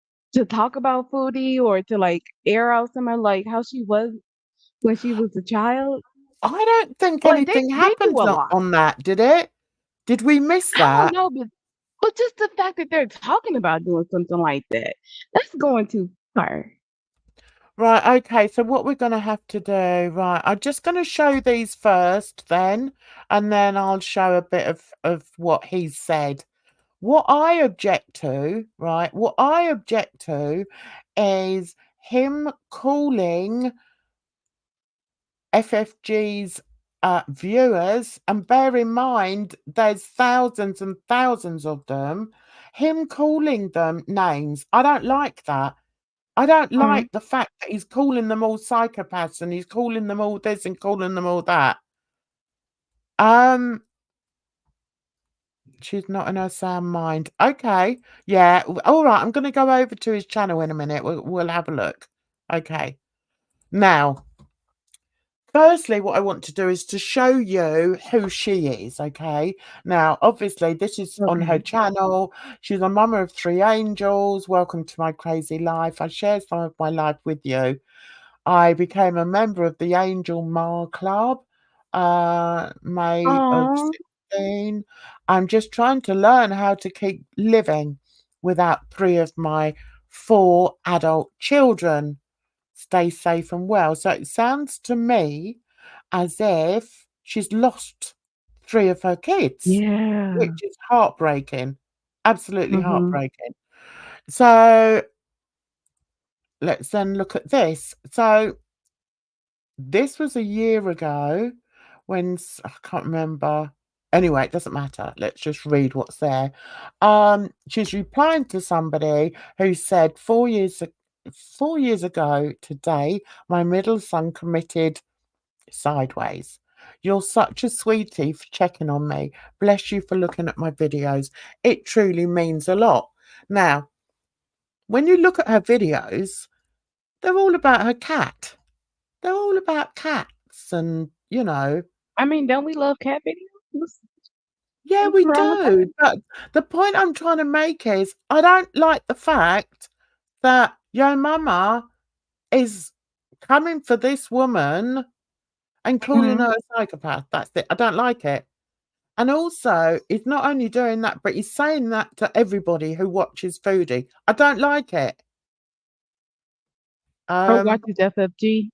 talk about Foodie or to, like, air out some of, like, how she was when she was a child. I don't think Like, anything they do happened a lot. on that, did it? Did we miss I don't that? know, but just the fact that they're talking about doing something like that, that's going too far. Right, okay, so what we're going to have to do, right, I'm just going to show these first then, and then I'll show a bit of what he said. What I object to, right? What I object to is him calling FFG's viewers, and bear in mind there's thousands and thousands of them, him calling them names. I don't like that. I don't like the fact that he's calling them all psychopaths and he's calling them all this and calling them all that. She's not in her sound mind. Okay. Yeah. All right. I'm going to go over to his channel in a minute. We'll have a look. Okay. Now, firstly, what I want to do is to show you who she is. Okay. Now, obviously, this is on her channel. She's a mama of 3 angels. Welcome to my crazy life. I share some of my life with you. I became a member of the Angel Ma Club, May of 16. I'm just trying to learn how to keep living without 3 of my 4 adult children. Stay safe and well. So it sounds to me as if she's lost 3 of her kids, Yeah. which is heartbreaking. Absolutely heartbreaking. So let's then look at this. So this was a year ago when I can't remember. Anyway, it doesn't matter. Let's just read what's there. She's replying to somebody who said 4 years ago today, my middle son committed sideways. You're such a sweetie for checking on me. Bless you for looking at my videos. It truly means a lot. Now, when you look at her videos, they're all about her cat. They're all about cats and, I mean, don't we love cat videos? Yeah, What's we wrong with that? do. But the point I'm trying to make is I don't like the fact that Yomama is coming for this woman and calling her a psychopath. That's it. I don't like it. And also, he's not only doing that, but he's saying that to everybody who watches Foodie. I don't like it. Or watches FFG?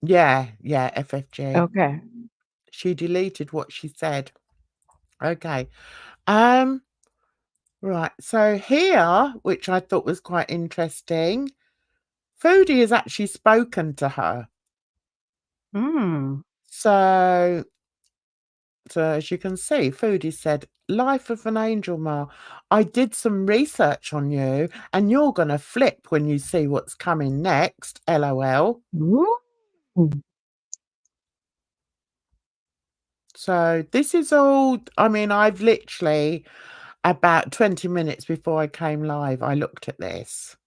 Yeah, FFG. Okay. She deleted what she said. Okay. Right. So here, which I thought was quite interesting, Foodie has actually spoken to her. So as you can see, Foodie said, Life of an Angel, Ma. I did some research on you and you're going to flip when you see what's coming next. LOL. So this is all, I mean, I've literally about 20 minutes before I came live, I looked at this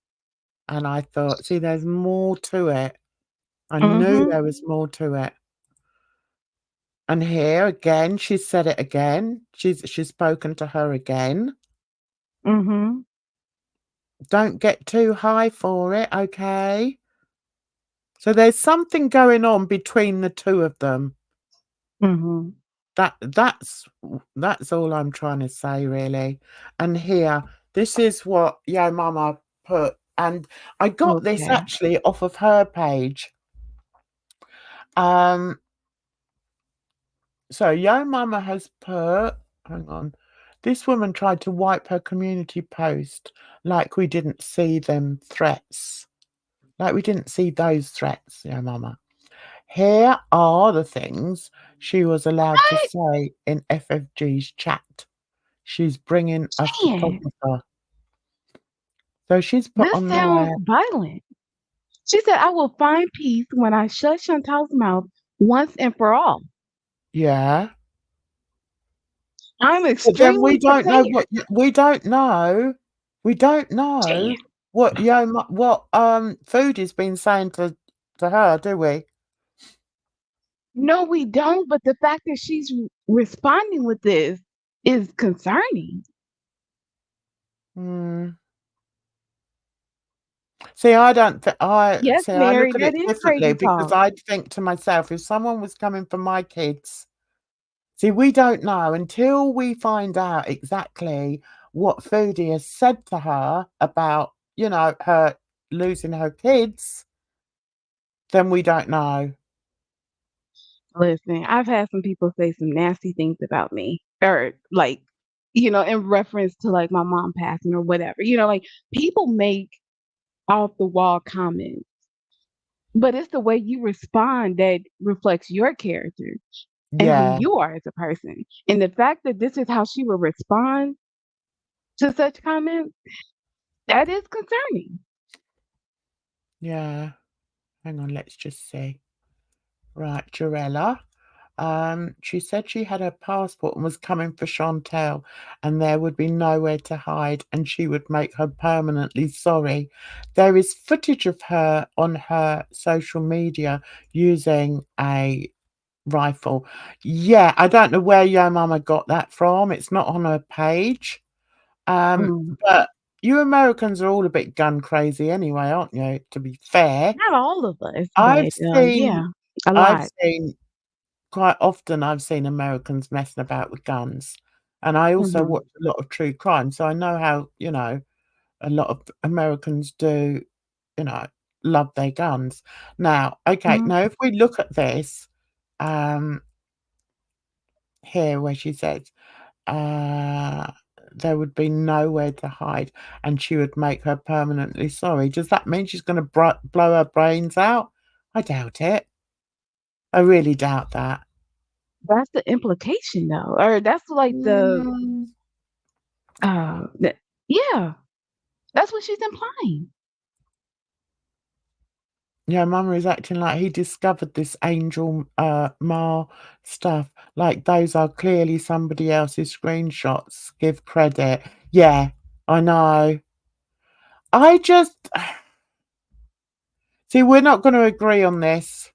and I thought, see, there's more to it. I knew there was more to it. And here again, she said it again. She's spoken to her again. Don't get too high for it, okay? So there's something going on between the 2 of them. That's all I'm trying to say, really. And here, this is what Yomama put, and I got this actually off of her page. So Yomama has put, hang on, this woman tried to wipe her community post like we didn't see them threats. Like we didn't see those threats, Yomama. Here are the things she was allowed to say in FFG's chat. She's bringing a photographer. So she's put This on sounds there. violent. She said, I will find peace when I shut Chantal's mouth once and for all. Yeah. I'm But then extremely prepared. we don't know what Foodie's been saying to her, do we? No, we don't. But the fact that she's responding with this is concerning. See, I don't. Yes, I Mary, look at that it is differently crazy because talk. I'd think to myself, if someone was coming for my kids, see, we don't know until we find out exactly what Foodie has said to her about, her losing her kids. Then we don't know. Listen, I've had some people say some nasty things about me, or like in reference to like my mom passing or whatever. Like people make off the wall comments, but it's the way you respond that reflects your character and who Yeah, you are as a person. And the fact that this is how she would respond to such comments, that is concerning. yeah. Hang on, let's just see. Right, Jarella. She said she had her passport and was coming for Chantel, and there would be nowhere to hide, and she would make her permanently sorry. There is footage of her on her social media using a rifle. Yeah, I don't know where Yomama got that from. It's not on her page. Mm. But you Americans are all a bit gun crazy anyway, aren't you? To be fair, Not all of us, I've but seen, yeah, a I've lot. seen quite often. I've seen Americans messing about with guns, and I also Hmm. watch a lot of true crime, so I know how a lot of Americans do, you know, love their guns. Now, okay, Hmm. now if we look at this, um, here where she says, uh, there would be nowhere to hide, and she would make her permanently sorry. Does that mean she's going to blow her brains out? I doubt it. I really doubt that. That's the implication, though, or that's like Mm. yeah, that's what she's implying. Yeah, Mama is acting like he discovered this Angel Ma stuff. Like those are clearly somebody else's screenshots. Give credit. Yeah, I know. I just see we're not going to agree on this.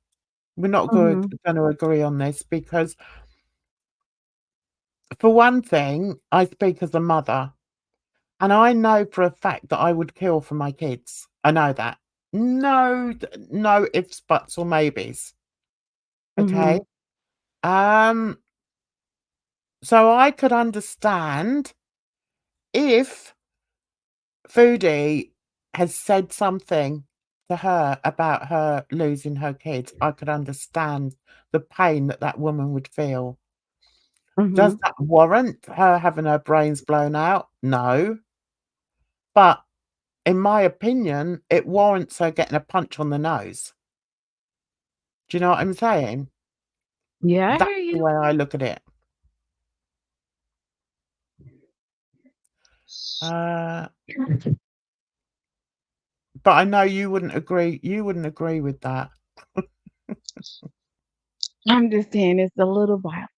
We're not going Hmm. to agree on this because, for one thing, I speak as a mother, and I know for a fact that I would kill for my kids. I know that. No, no ifs, buts, or maybes. Hmm. Okay. Um. So I could understand if Foodie has said something to her about her losing her kids. I could understand the pain that that woman would feel. Does Hmm. that warrant her having her brains blown out? No. But in my opinion, it warrants her getting a punch on the nose. Do you know what I'm saying? Yeah, I That's hear the you. way I look at it. Uh, but I know you wouldn't agree. You wouldn't agree with that. I'm just saying it's a little violent.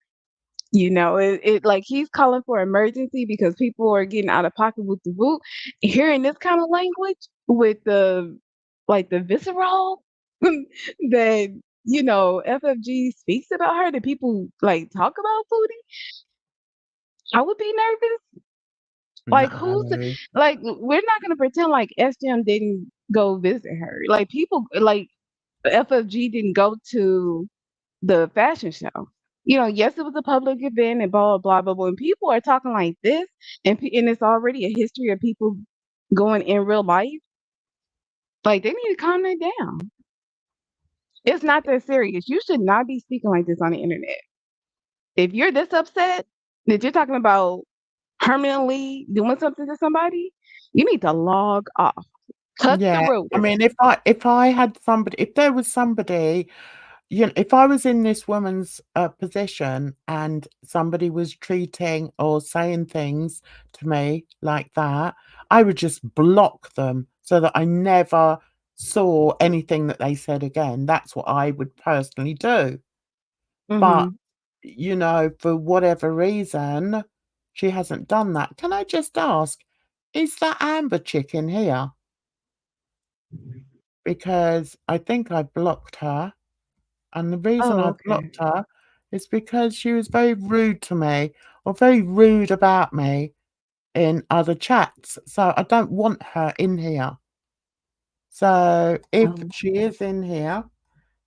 It like he's calling for emergency because people are getting out of pocket with the boot. Hearing this kind of language with the visceral that FFG speaks about her, that people like talk about Foodie, I would be nervous. Like No. like we're not gonna pretend like SGM didn't go visit her. Like people like FFG didn't go to the fashion show. Yes, it was a public event and blah blah blah. But when people are talking like this, and it's already a history of people going in real life, like they need to calm that down. It's not that serious. You should not be speaking like this on the internet. If you're this upset that you're talking about permanently doing something to somebody, you need to log off. Cut the Yeah. I rodent. mean, if I had somebody, if there was somebody, if I was in this woman's position and somebody was treating or saying things to me like that, I would just block them so that I never saw anything that they said again. That's what I would personally do. But, Hmm. for whatever reason, she hasn't done that. Can I just ask, is that Amber chick in here? Because I think I blocked her. And the reason Oh, I okay. blocked her is because she was very rude to me or very rude about me in other chats. So I don't want her in here. So if Oh, she is in here,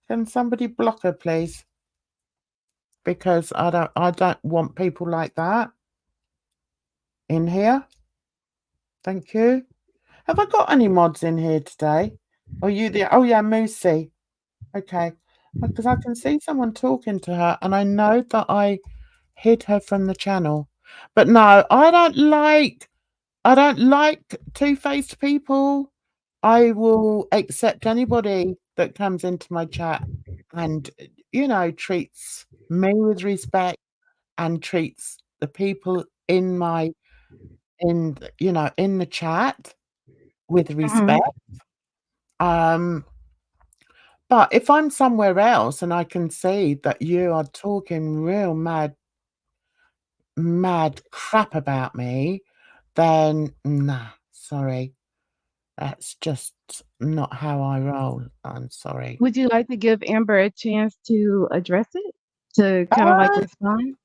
can somebody block her, please? Because I don't want people like that in here. Thank you. Have I got any mods in here today? Are you the oh yeah, Moosey. Okay. Because I can see someone talking to her and I know that I hid her from the channel. But no, I don't like two-faced people. I will accept anybody that comes into my chat and, treats me with respect and treats the people in the chat with Mhm. respect. Um, but if I'm somewhere else and I can see that you are talking real mad crap about me, then nah, sorry. That's just not how I roll. I'm sorry. Would you like to give Amber a chance to address it? To kind of like Uh, respond?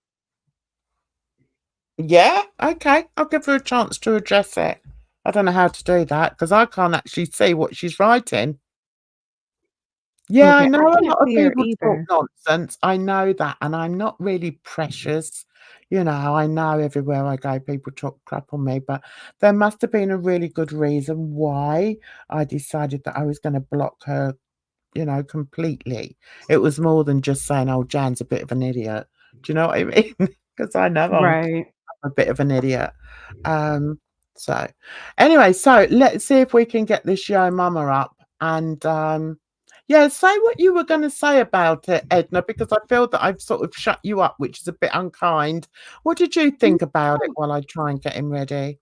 yeah, okay. I'll give her a chance to address it. I don't know how to do that because I can't actually see what she's writing. Yeah, I Okay, know I a can't lot of see her people talk either. nonsense. I know that, and I'm not really precious. I know everywhere I go, people talk crap on me, but there must have been a really good reason why I decided that I was going to block her, completely. It was more than just saying, "Oh, Jan's a bit of an idiot." Do you know what I mean? Because I know I'm Right. a bit of an idiot. Um, so anyway, so let's see if we can get this Yomama up and yeah, say what you were going to say about it, Edna, because I feel that I've sort of shut you up, which is a bit unkind. What did you think about it No. while I try and get him ready?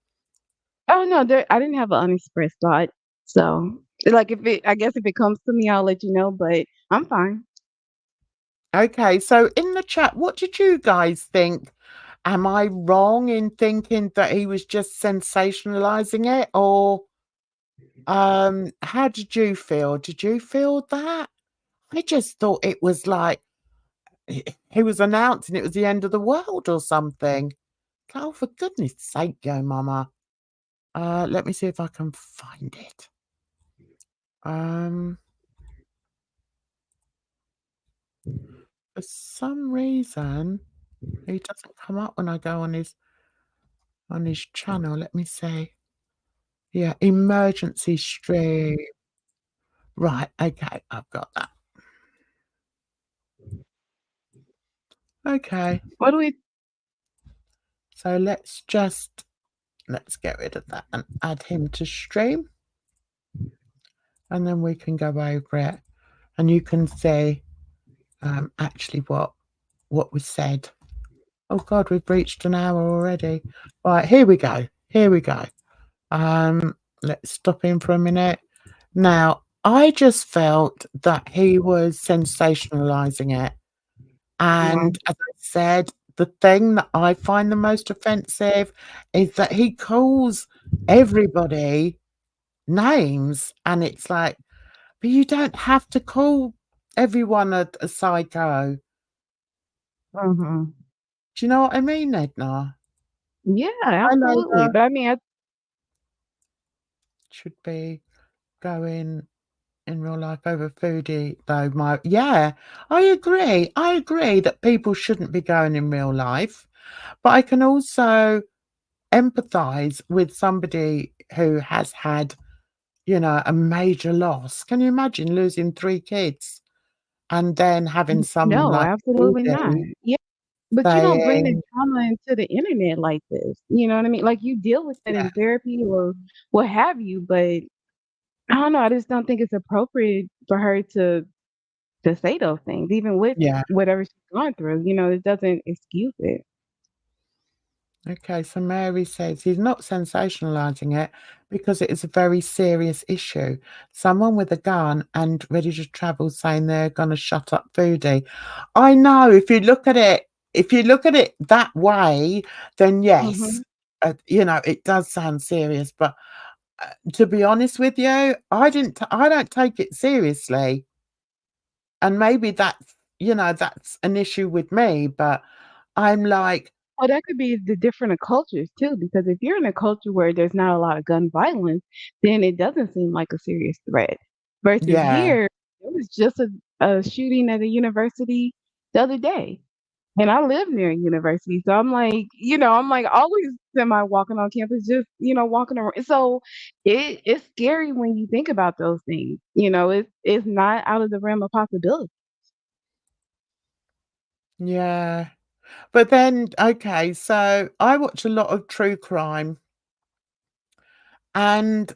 Oh, no, I didn't have an unexpressed thought. So, like, I guess if it comes to me, I'll let you know, but I'm fine. Okay, so in the chat, what did you guys think? Am I wrong in thinking that he was just sensationalizing it, or how did you feel? Did you feel that? I just thought it was like he was announcing it was the end of the world or something. Oh, for goodness sake, yo, mama. Let me see if I can find it. Um, for some reason, he doesn't come up when I go on his channel. Let me see. Yeah, emergency stream. Right, okay, I've got that. Okay, What do we so let's get rid of that and add him to stream, and then we can go over it, and you can see actually what was said. Oh God, we've reached an hour already. Right, here we go. Here we go. Let's stop him for a minute. Now, I just felt that he was sensationalizing it. And as I said, the thing that I find the most offensive is that he calls everybody names. And it's like, but you don't have to call everyone a psycho. Mhm. Do you know what I mean, Edna? Yeah, I absolutely, know but I mean, I should be going in real life over foodie though. Yeah, I agree that people shouldn't be going in real life, but I can also empathize with somebody who has had a major loss. Can you imagine losing 3 kids and then having someone no, like absolutely not. foodie Yeah, but you don't bring the saying, trauma into the internet like this, you know what I mean? Like, you deal with it yeah, in therapy or what have you, but I don't know, I just don't think it's appropriate for her to say those things, even with yeah. whatever she's going through, it doesn't excuse it. Okay, so Mary says he's not sensationalizing it because it is a very serious issue. Someone with a gun and ready to travel saying they're going to shut up foodie. I know if you look at it that way, then yes, Mhm. it does sound serious. But to be honest with you, I don't take it seriously, and maybe that's an issue with me. But I'm like, Well, that could be the different cultures too, because if you're in a culture where there's not a lot of gun violence, then it doesn't seem like a serious threat. Versus yeah, here, it was just a shooting at a university the other day. And I live near a university. So I'm like always semi walking on campus, just, walking around. So it's scary when you think about those things. It's not out of the realm of possibility. yeah. But then, okay, so I watch a lot of true crime, and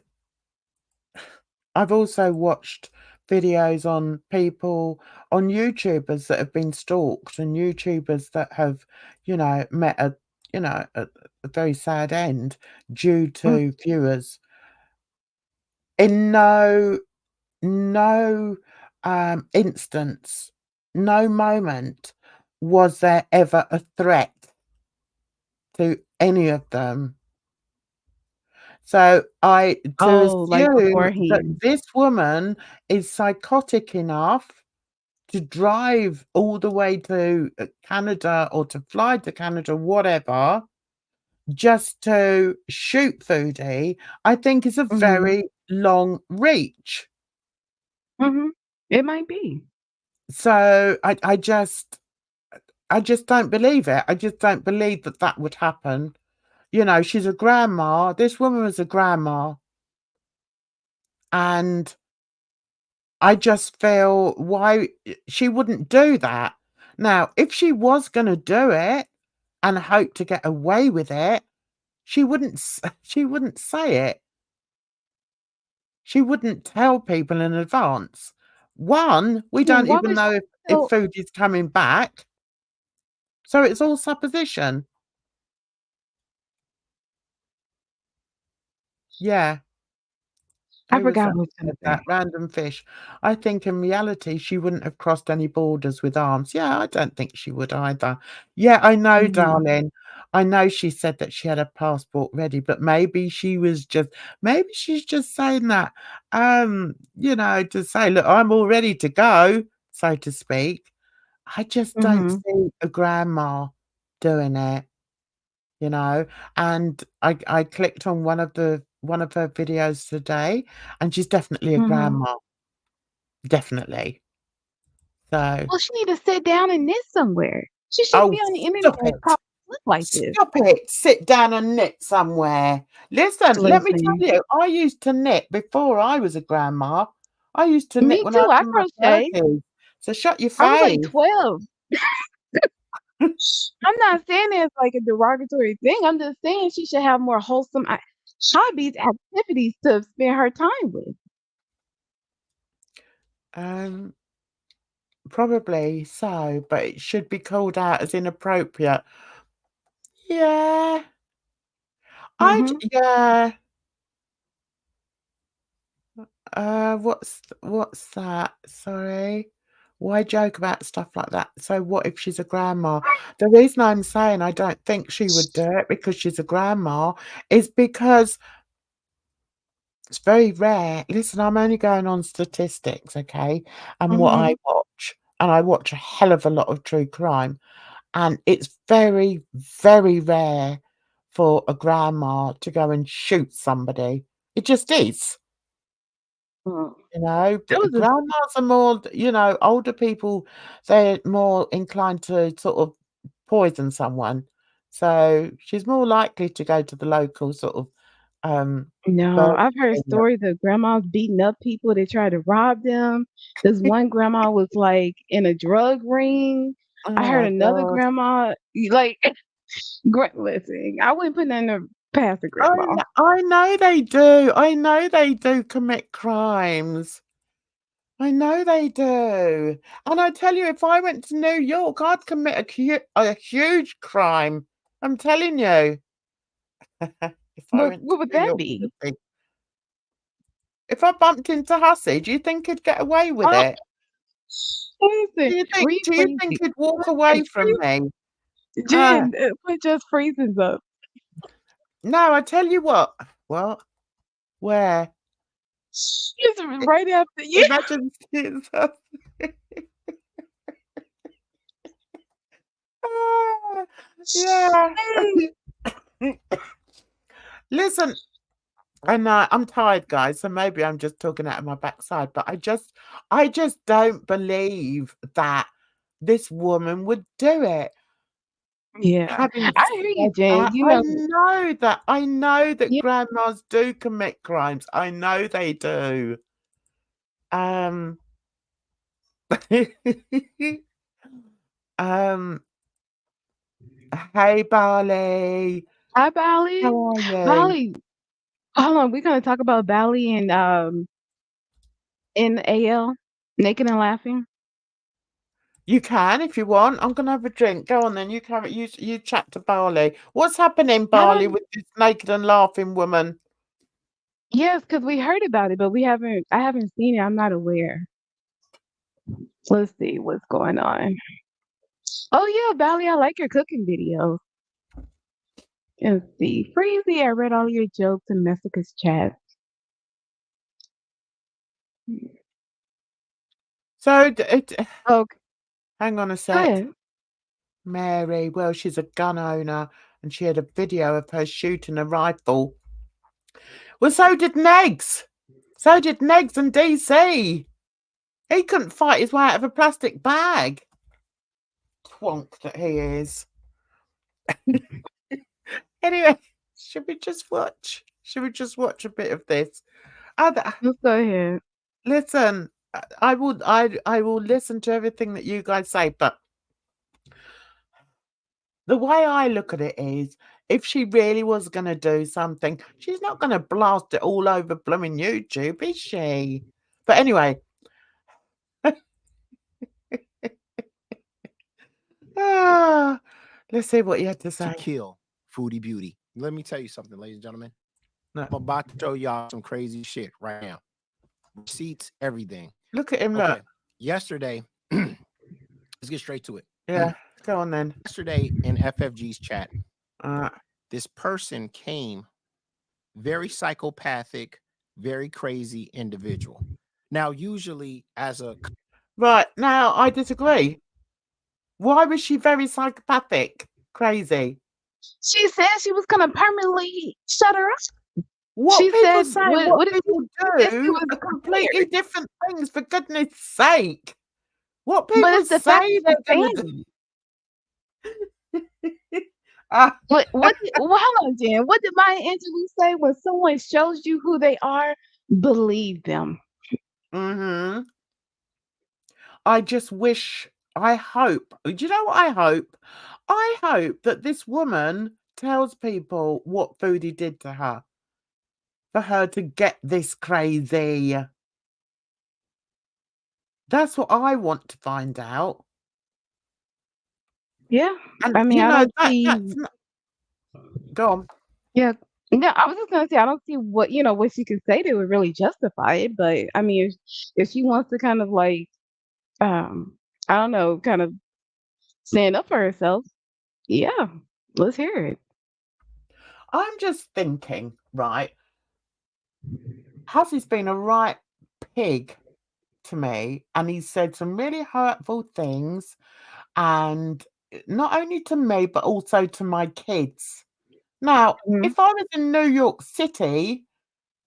I've also watched videos on people, on YouTubers that have been stalked, and YouTubers that have, met a very sad end due Mm. to viewers. In no instance, no moment was there ever a threat to any of them. So to Oh, like assume that beforehand. this woman is psychotic enough to drive all the way to Canada, or to fly to Canada, whatever, just to shoot Foodie, I think is a Mhm. very long reach. Mhm. It might be. So I just don't believe it. I just don't believe that that would happen. She's a grandma. This woman was a grandma, and I just feel why she wouldn't do that. Now, if she was gonna do it and hope to get away with it, she wouldn't say it. She wouldn't tell people in advance. One, we Yeah, don't why even would she know if tell food is coming back, so it's all supposition. Yeah. I Who was forgot that what I was who gonna said that? say. Random Fish. I think in reality, she wouldn't have crossed any borders with arms. Yeah, I don't think she would either. Yeah, I know, Mhm. darling. I know she said that she had a passport ready, but maybe she's just saying that, to say, "Look, I'm all ready to go," so to speak. I just don't Mhm. see a grandma doing it. You know, and I clicked on one of her videos today, and she's definitely a Mhm. grandma, definitely. So Well, she need to sit down and knit somewhere. She shouldn't oh, be on the stop internet it. probably look like this. Stop it. Sit down and knit somewhere. Listen, let me Listen, tell you, I used to knit before I was a grandma. I used to knit me when I too, was I in my crochet. 30s. So shut your I was like face. 12. I'm not saying it's like a derogatory thing. I'm just saying she should have more wholesome hobbies, activities to spend her time with. Um, Probably so, but it should be called out as inappropriate. Yeah. Mhm. Yeah. What's that? Sorry. Why joke about stuff like that? So what if she's a grandma? The reason I'm saying I don't think she would do it because she's a grandma is because it's very rare. Listen, I'm only going on statistics, okay, and what I Mhm. watch, and I watch a hell of a lot of true crime, and it's very, very rare for a grandma to go and shoot somebody. It just is. Mm. G It was a grandmas are more, older people, they're more inclined to sort of poison someone. So she's more likely to go to the local sort of, no, Burger I've heard King. stories of grandmas beating up people that try to rob them. This one grandma was like in a drug ring. I Oh heard my another god. grandma like listen, I wouldn't put nothing past a grandma. I know they do. I know they do commit crimes. I know they do. And I tell you, if I went to New York, I'd commit a huge crime. I'm telling you. If I went to What would New that York with be? a big if I bumped into Hussey, do you think he'd get away with Oh, it? listen, Do you think refreeze it. he'd walk Listen, away from me? Uh, Jen, put just freezes up. no, I tell you what. What? Where? It's right after you. Imagine seeing Hussey. Ah, yeah. Listen, I'm tired, guys, so maybe I'm just talking out of my backside, but I just don't believe that this woman would do it. Yeah, Having I hear you, said Jen. that, You know, I know that yeah, grandmas do commit crimes. I know they do. Um, um, Hey, Barley. Hi, Bali. How are you? Bali. Hold on, we're gonna talk about Bali and in AL, Naked and Laughing. You can if you want. I'm gonna have a drink. Go on then. You chat to Barley. What's happening, I Barley, don't. with this naked and laughing woman? Yes, because we heard about it, but we haven't. I haven't seen it. I'm not aware. Let's see what's going on. Oh yeah, Bali, I like your cooking videos. Let's see, Freezy, I read all your jokes in Messica's chat. So Okay, hang on a go sec. ahead. Mary, well, she's a gun owner and she had a video of her shooting a rifle. Well, so did Negs. So did Negs and DC. He couldn't fight his way out of a plastic bag. Twonk that he is. Anyway, should we just watch? Should we just watch a bit of this? Let's go ahead. Listen, I will listen to everything that you guys say, but the way I look at it is, if she really was going to do something, she's not going to blast it all over blooming YouTube, is she? But anyway, let's see what you had to to say. kill FoodieBeauty. Let me tell you something, ladies and gentlemen. No. I'm about to show y'all some crazy shit right now. Receipts, everything. Look at him, Okay. look. Yesterday, let's get straight to it. Yeah, go on then. Yesterday in FFG's chat, this person came, very psychopathic, very crazy individual. Now, usually as a... Right, now I disagree. Why was she very psychopathic? Crazy. She said she was gonna permanently shut her up. What She people said, say, what what did people she said she do was are completely scared. different things, for goodness sake. What But people it's the fact say she's they're going to saying do. it. Hold on, Jen. What did Maya Angelou say? When someone shows you who they are, believe them. Mm-hmm. I just wish, I hope, do you know what I hope? I hope that this woman tells people what Foodie did to her, for her to get this crazy. That's what I want to find out. Yeah. And I mean, you I know, don't see. that's not... Go on. Yeah. No, I was just gonna say I don't see what what she could say that would really justify it. But I mean, if she wants to kind of like I don't know, kind of stand up for herself, yeah, let's hear it. I'm just thinking, right, Hussey's been a right pig to me, and he said some really hurtful things, and not only to me, but also to my kids. Now, Mhm. if I was in New York City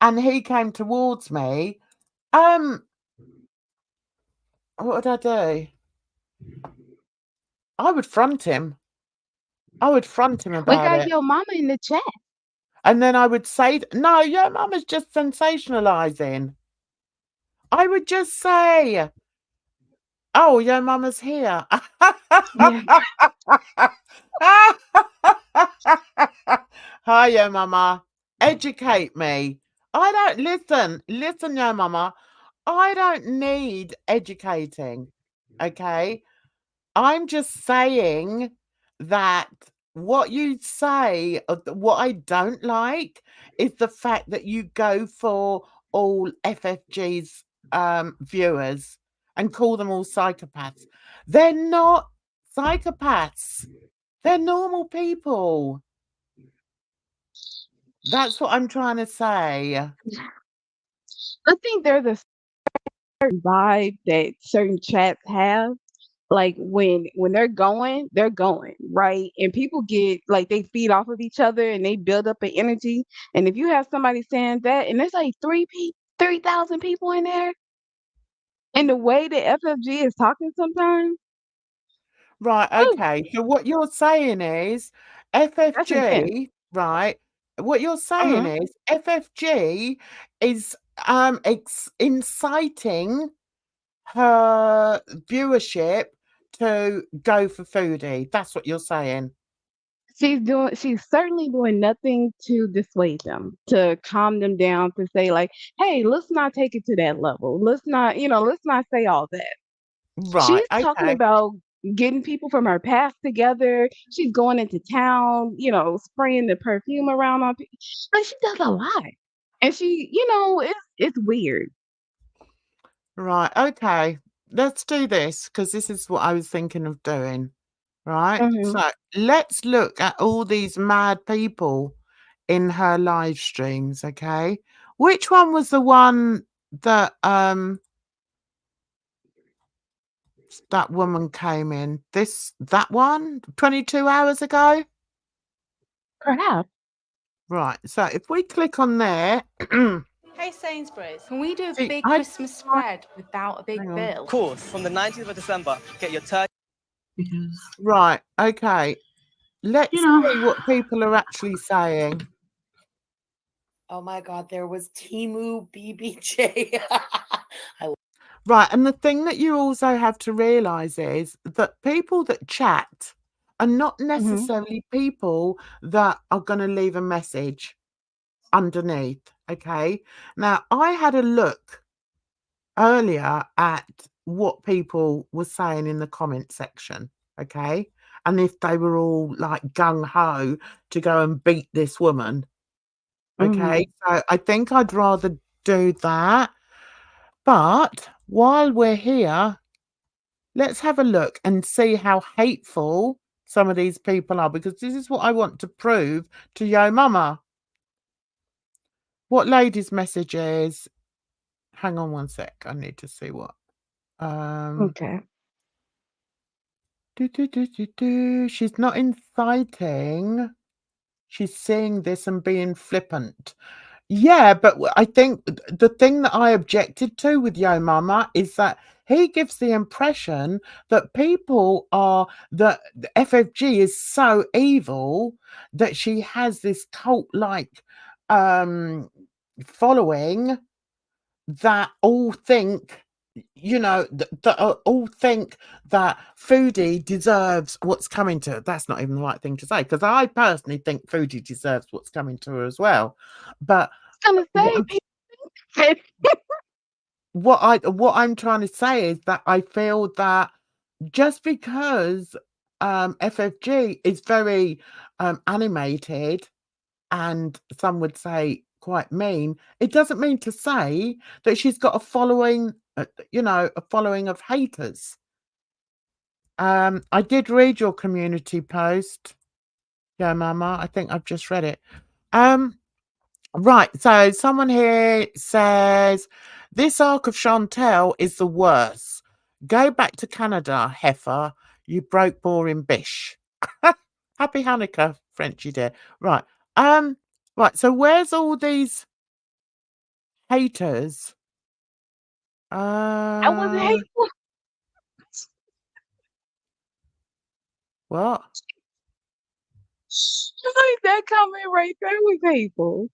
and he came towards me, what would I do? I would front him. I would front him We about got it. Yomama in the chat. And then I would say, no, your mama's just sensationalizing. I would just say, oh, your mama's here. Yeah. Hi, your mama. Educate me. I don't listen, your mama. I don't need educating. Okay. I'm just saying that what you say, what I don't like is the fact that you go for all FFG's viewers and call them all psychopaths. They're not psychopaths. They're normal people. That's what I'm trying to say. I think there's a certain vibe that certain chats have. Like when they're going, right? And people get like they feed off of each other and they build up an energy. And if you have somebody saying that, and there's like 3,000 people in there, and the way that FFG is talking sometimes, Right, whew, okay. So what you're saying is that's intense. FFG, right? What you're saying Hmm. is FFG is inciting her viewership to go for Foodie. That's what you're saying. she's certainly doing nothing to dissuade them, to calm them down, to say like, hey, let's not take it to that level. Let's not say all that. Right. She's talking Okay. about getting people from her past together. She's going into town, spraying the perfume around on people. Like she does a lot. And it's weird. Right. Okay. Let's do this because this is what I was thinking of doing. Right. Mhm. So let's look at all these mad people in her live streams. Okay. Which one was the one that that woman came in? That one 22 hours ago? Perhaps. Right. So if we click on there, Hey Sainsbury's, can we do a see, big Christmas spread without a big hang on. bill? Of course, from the 19th of December, get your turkey. Because Right. Okay. Let's You know. see what people are actually saying. Oh my God, there was Timu BBJ. Right. And the thing that you also have to realize is that people that chat are not necessarily people that are going to leave a message underneath. Okay. Now, I had a look earlier at what people were saying in the comment section. Okay. And if they were all like gung ho to go and beat this woman. Okay. So I think I'd rather do that. But while we're here, let's have a look and see how hateful some of these people are, because this is what I want to prove to Yomama. What lady's message is? Hang on one sec. I need to see what. Okay. She's not inciting. She's seeing this and being flippant. Yeah, but I think the thing that I objected to with Yomama is that he gives the impression that that the FFG is so evil that she has this cult-like following that all think, that all think that Foodie deserves what's coming to her. That's not even the right thing to say, because I personally think Foodie deserves what's coming to her as well. But Gonna say what I'm trying to say is that I feel that just because FFG is very animated and some would say quite mean, it doesn't mean to say that she's got a following, a following of haters. I did read your community post. Yeah, Mama, I think I've just read it. Right, so someone here says, this arc of Chantel is the worst. Go back to Canada, heifer. You broke boring bish. Happy Hanukkah, Frenchy dear. Right. Right, so where's all these haters? I wasn't hateful. What? Like that comment right there was hateful.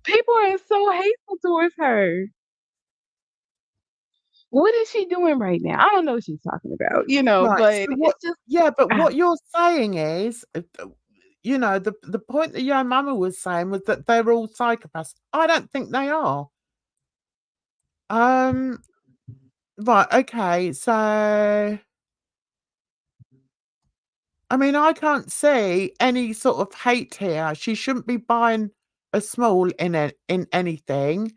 People are so hateful towards her. What is she doing right now? I don't know what she's talking about, Right. but So what? it's just Yeah, but ah, what you're saying is, the point that your mama was saying was that they're all psychopaths. I don't think they are. Right. Okay. So, I mean, I can't see any sort of hate here. She shouldn't be buying a small in anything.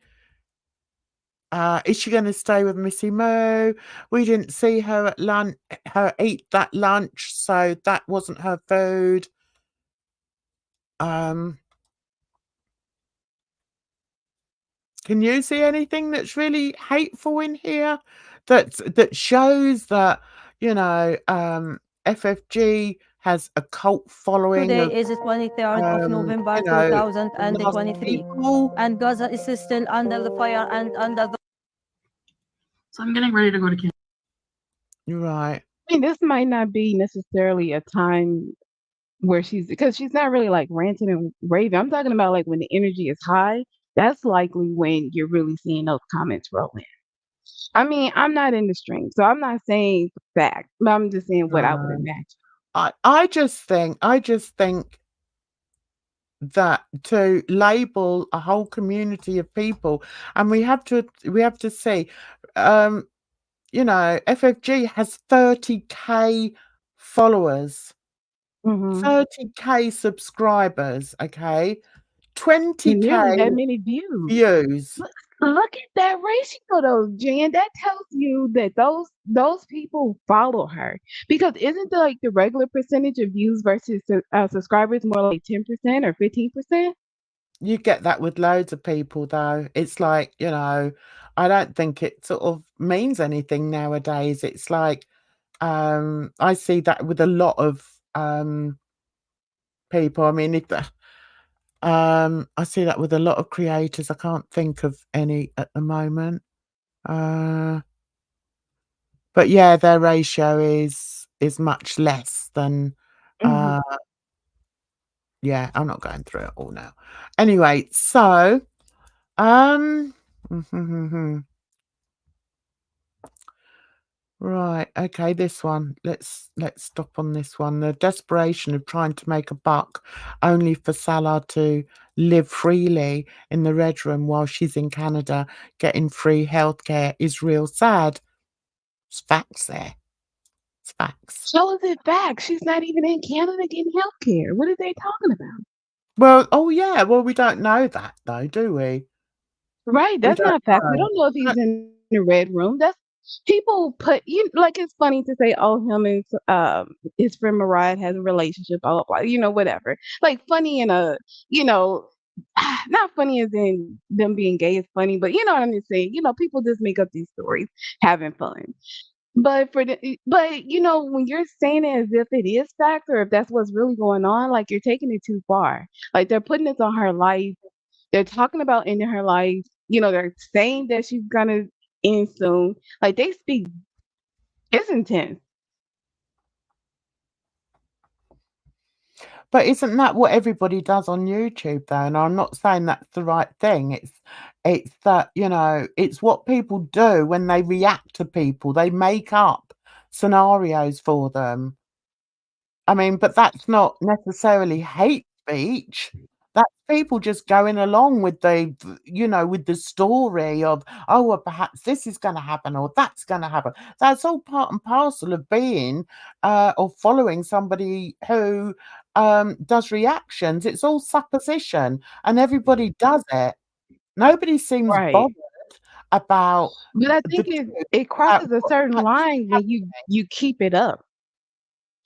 Is she going to stay with Missy Mo? We didn't see her at lunch, her eat that lunch, so that wasn't her food. Can you see anything that's really hateful in here? That shows that FFG has a cult following. Today is the 23rd of November 2023, people. and Gaza is still under the fire and under the. So I'm getting ready to go to camp. You're right. I mean, this might not be necessarily a time where because she's not really like ranting and raving. I'm talking about like when the energy is high. That's likely when you're really seeing those comments roll in. I mean, I'm not in the stream, so I'm not saying fact, but I'm just saying what I would imagine. I just think that to label a whole community of people, and we have to see, you know, FFG has 30K followers, Mm-hmm. 30K subscribers, okay, And 20K nearly that many views. views. Look at that ratio though, Jen. That tells you that those people follow her. Because isn't the regular percentage of views versus subscribers more like 10% or 15%? You get that with loads of people though. It's like, you know, I don't think it sort of means anything nowadays. It's like, I see that with a lot of people. I mean, I see that with a lot of creators. I can't think of any at the moment. But yeah, their ratio is much less than Mhm. yeah, I'm not going through it all now. Anyway, so um right, okay, this one. Let's stop on this one. The desperation of trying to make a buck only for Salah to live freely in the red room while she's in Canada getting free healthcare is real sad. It's facts there. It's facts. Show us it back. She's not even in Canada getting healthcare. What are they talking about? Well, oh yeah, well we don't know that though, do we? Right, We that's don't not fact. We know. don't know if he's in the red room. That's people put like it's funny to say, oh, him and his friend Mariah has a relationship, blah blah blah, whatever. Like funny in a, you know, not funny as in them being gay is funny, but you know what I'm just saying. People just make up these stories, having fun. But when you're saying it as if it is fact or if that's what's really going on, like you're taking it too far. Like they're putting this on her life. They're talking about ending her life. They're saying that she's gonna end soon. Like they speak, it's intense. But isn't that what everybody does on YouTube though? And I'm not saying that's the right thing. It's that, you know, it's what people do when they react to people. They make up scenarios for them. I mean, but that's not necessarily hate speech. That's people just going along with with the story of, oh, well, perhaps this is going to happen or that's going to happen. That's all part and parcel of being or following somebody who does reactions. It's all supposition and everybody does it. Nobody seems Right. bothered about But I the think it truth it about crosses a what's certain actually line when you happening. you keep it up.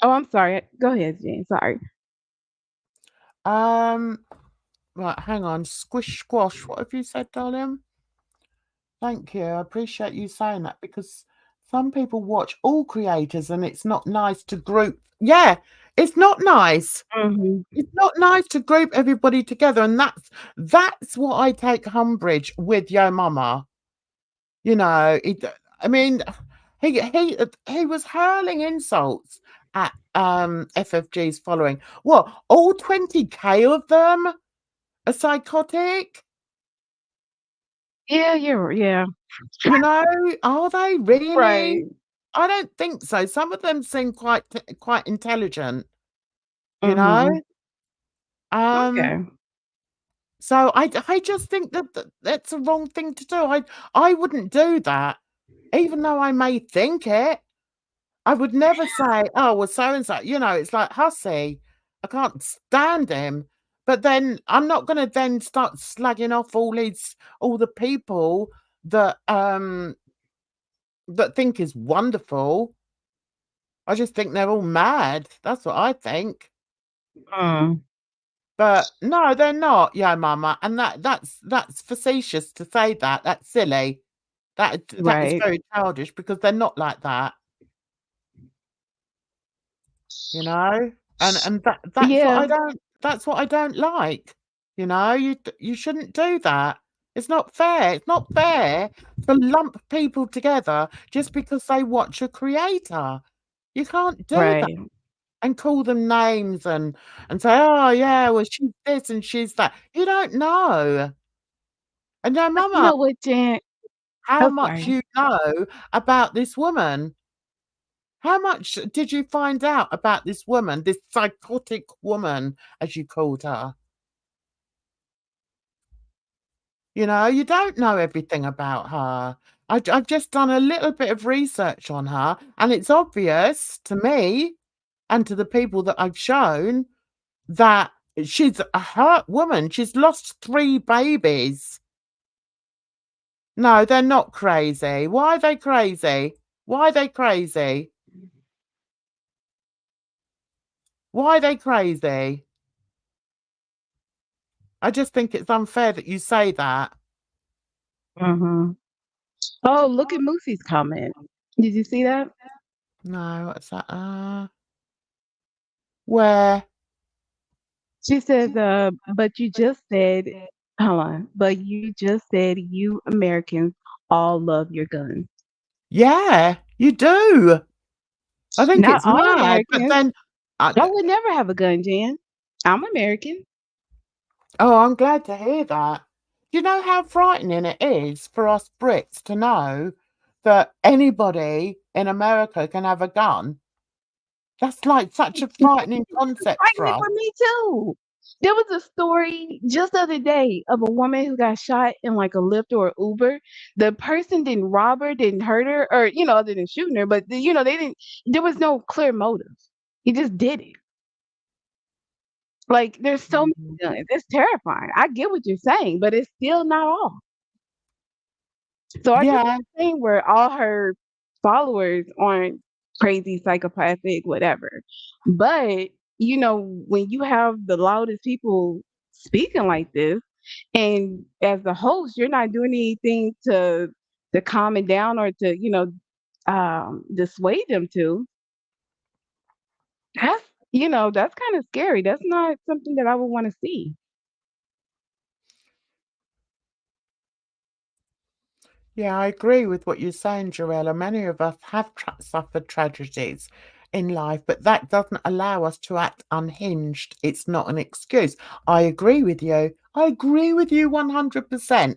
Oh, I'm sorry. Go ahead, Jen. Sorry. Um, right, hang on. Squish squash. What have you said, darling? Thank you. I appreciate you saying that because some people watch all creators and it's not nice to group. Yeah, it's not nice. Mhm. It's not nice to group everybody together, and that's what I take umbrage with Yomama. You know, I mean, he was hurling insults at FFG's following. What, all 20K of them are psychotic? Yeah, yeah. You know, are they really? Right. I don't think so. Some of them seem quite intelligent, you know? Mhm. Um, Okay. so I just think that's a wrong thing to do. I wouldn't do that, even though I may think it. I would never say, "Oh, well, so and so." You know, it's like hussy. I can't stand him. But then I'm not going to then start slagging off all the people that that think is wonderful. I just think they're all mad. That's what I think. Mm. But no, they're not, yeah, mama. And that's facetious to say that. That's silly. That is Right. very childish because they're not like that, you know? And Yeah. that's what I don't like. You know, you shouldn't do that. It's not fair. It's not fair to lump people together just because they watch a creator. You can't do that. Right. And call them names and say, "Oh, yeah, well, she's this and she's that." You don't know. And no, But you mama, know what, Jen? how Oh, much sorry. you know about this woman. How much did you find out about this woman, this psychotic woman, as you called her? You know, you don't know everything about her. I've just done a little bit of research on her, and it's obvious to me and to the people that I've shown that she's a hurt woman. She's lost 3 babies. No, they're not crazy. Why are they crazy? Why are they crazy? Why are they crazy? I just think it's unfair that you say that. Mm-hmm. Oh, look at Moosie's comment. Did you see that? No, what's that? Where? She says, but you just said, hold on, but you just said you Americans all love your guns. Yeah, you do. I think Not it's all mad, but Americans. then, I would never have a gun, Jan. I'm American. oh, I'm glad to hear that. Do you know how frightening it is for us Brits to know that anybody in America can have a gun? That's like such a frightening concept for Frightening us. for me too. There was a story just the other day of a woman who got shot in like a Lyft or Uber. The person didn't rob her, didn't hurt her, or other than shooting her, but they didn't. There was no clear motive. He just did it. Like there's so many guns. It's terrifying. I get what you're saying, but it's still not all. So I just Yeah, saying where all her followers aren't crazy, psychopathic, whatever. But when you have the loudest people speaking like this, and as the host, you're not doing anything to calm it down or to dissuade them to. That's that's kind of scary. That's not something that I would want to see. yeah, I agree with what you're saying, Joella. Many of us have suffered tragedies in life, but that doesn't allow us to act unhinged. It's not an excuse. I agree with you. I agree with you 100%.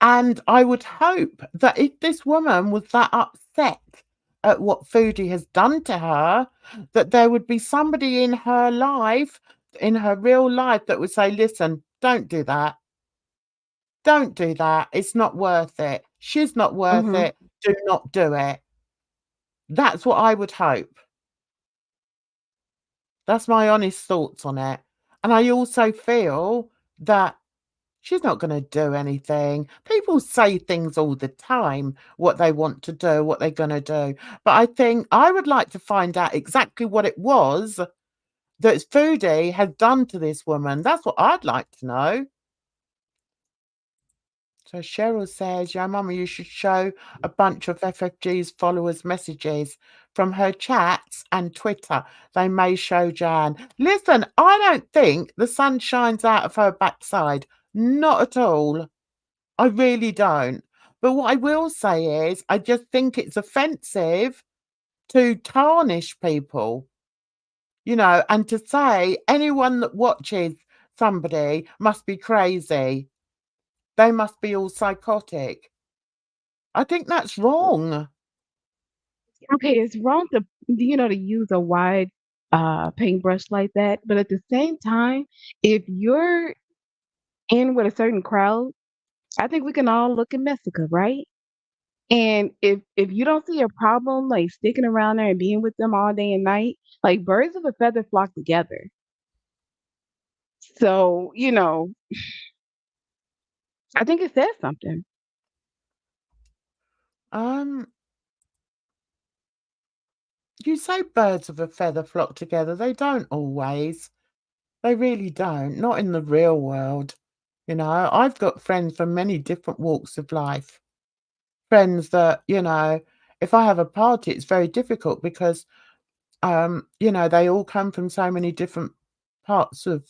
And I would hope that if this woman was that upset at what Foodie has done to her, that there would be somebody in her life, in her real life, that would say, listen, don't do that. Don't do that. It's not worth it. She's not worth Hmm. it. Do not do it. That's what I would hope. That's my honest thoughts on it. And I also feel that she's not going to do anything. People say things all the time, what they want to do, what they're going to do. But I think I would like to find out exactly what it was that Foodie has done to this woman. That's what I'd like to know. So Cheryl says, Yomama, you should show a bunch of FFG's followers messages from her chats and Twitter. They may show Jan. Listen, I don't think the sun shines out of her backside. Not at all. I really don't. But what I will say is, I just think it's offensive to tarnish people, and to say anyone that watches somebody must be crazy. They must be all psychotic. I think that's wrong. Okay, it's wrong to use a wide paintbrush like that, but at the same time, if you're in with a certain crowd, I think we can all look at Messica, right? And if you don't see a problem like sticking around there and being with them all day and night, like birds of a feather flock together. So, I think it says something. Um, you say birds of a feather flock together. They don't always. They really don't. Not in the real world. I've got friends from many different walks of life. Friends that, if I have a party, it's very difficult because, they all come from so many different parts of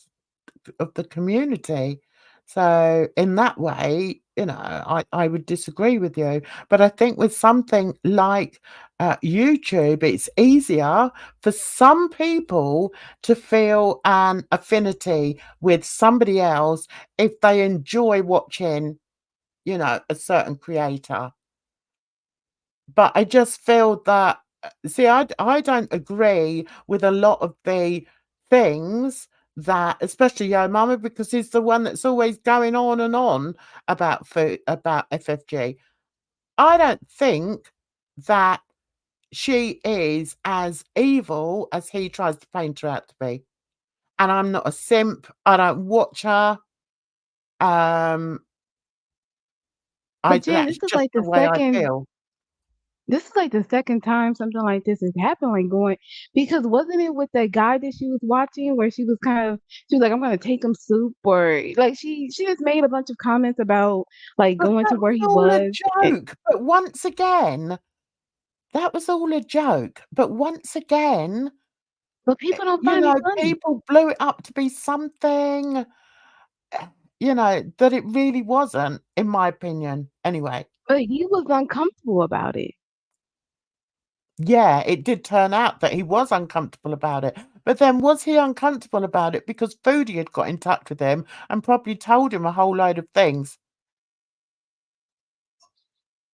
the community. So in that way, I would disagree with you. But I think with something like YouTube, it's easier for some people to feel an affinity with somebody else if they enjoy watching, a certain creator. but I just feel that, see, I don't agree with a lot of the things that, especially Yomama, because he's the one that's always going on and on about food, about FFG. I don't think that she is as evil as he tries to paint her out to be. And I'm not a simp. I don't watch her. But Jen, That's this is just like the the way I second. feel. This is like the second time something like this has happened. Like going because wasn't it with that guy that she was watching where she was like, I'm gonna take him soup, or like she just made a bunch of comments about like But going that to where was he all a was. joke. But once again, that was all a joke. But once again, But people don't find it funny. people blew it up to be something, that it really wasn't, in my opinion. Anyway, But he was uncomfortable about it. yeah, it did turn out that he was uncomfortable about it. But then was he uncomfortable about it because Foodie had got in touch with him and probably told him a whole load of things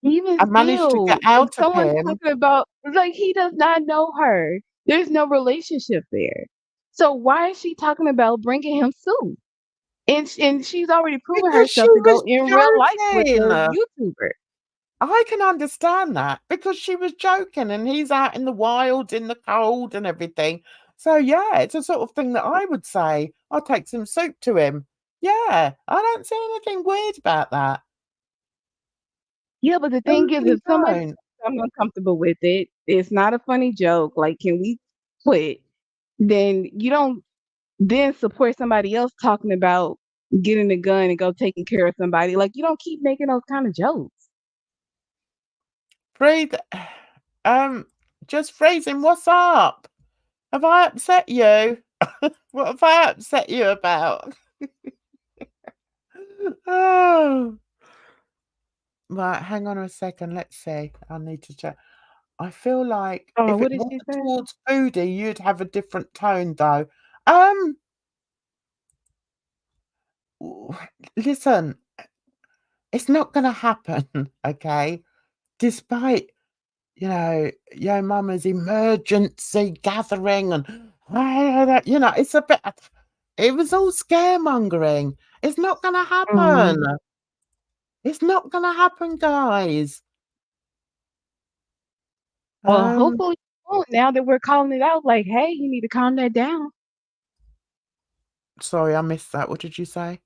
Even and managed to still, get if out of someone's him? talking about like he does not know her, there's no relationship there. So why is she talking about bringing him soup? And she's already proven Because she herself to go was in real life with joking. the YouTuber. I can understand that because she was joking and he's out in the wild, in the cold and everything. So, yeah, it's a sort of thing that I would say, I'll take some soup to him. Yeah, I don't see anything weird about that. Yeah, but the I thing is, really if somebody don't. I'm uncomfortable with it, it's not a funny joke. Like, can we quit? Then you don't then support somebody else talking about getting a gun and go taking care of somebody. Like, you don't keep making those kind of jokes. Breathe. Just freezing. What's up? Have I upset you? What have I upset you about? Oh, right. Hang on a second. Let's see. I need to check. I feel like Oh, if it what did she wasn't say? towards Foodie, you'd have a different tone, though. Um, listen, it's not going to happen, okay? Despite Yo Mama's emergency gathering and it's a bit. It was all scaremongering. It's not going to happen. Mhm. It's not going to happen, guys. Well, Um, hopefully, now that we're calling it out, like, hey, you need to calm that down. sorry, I missed that. What did you say?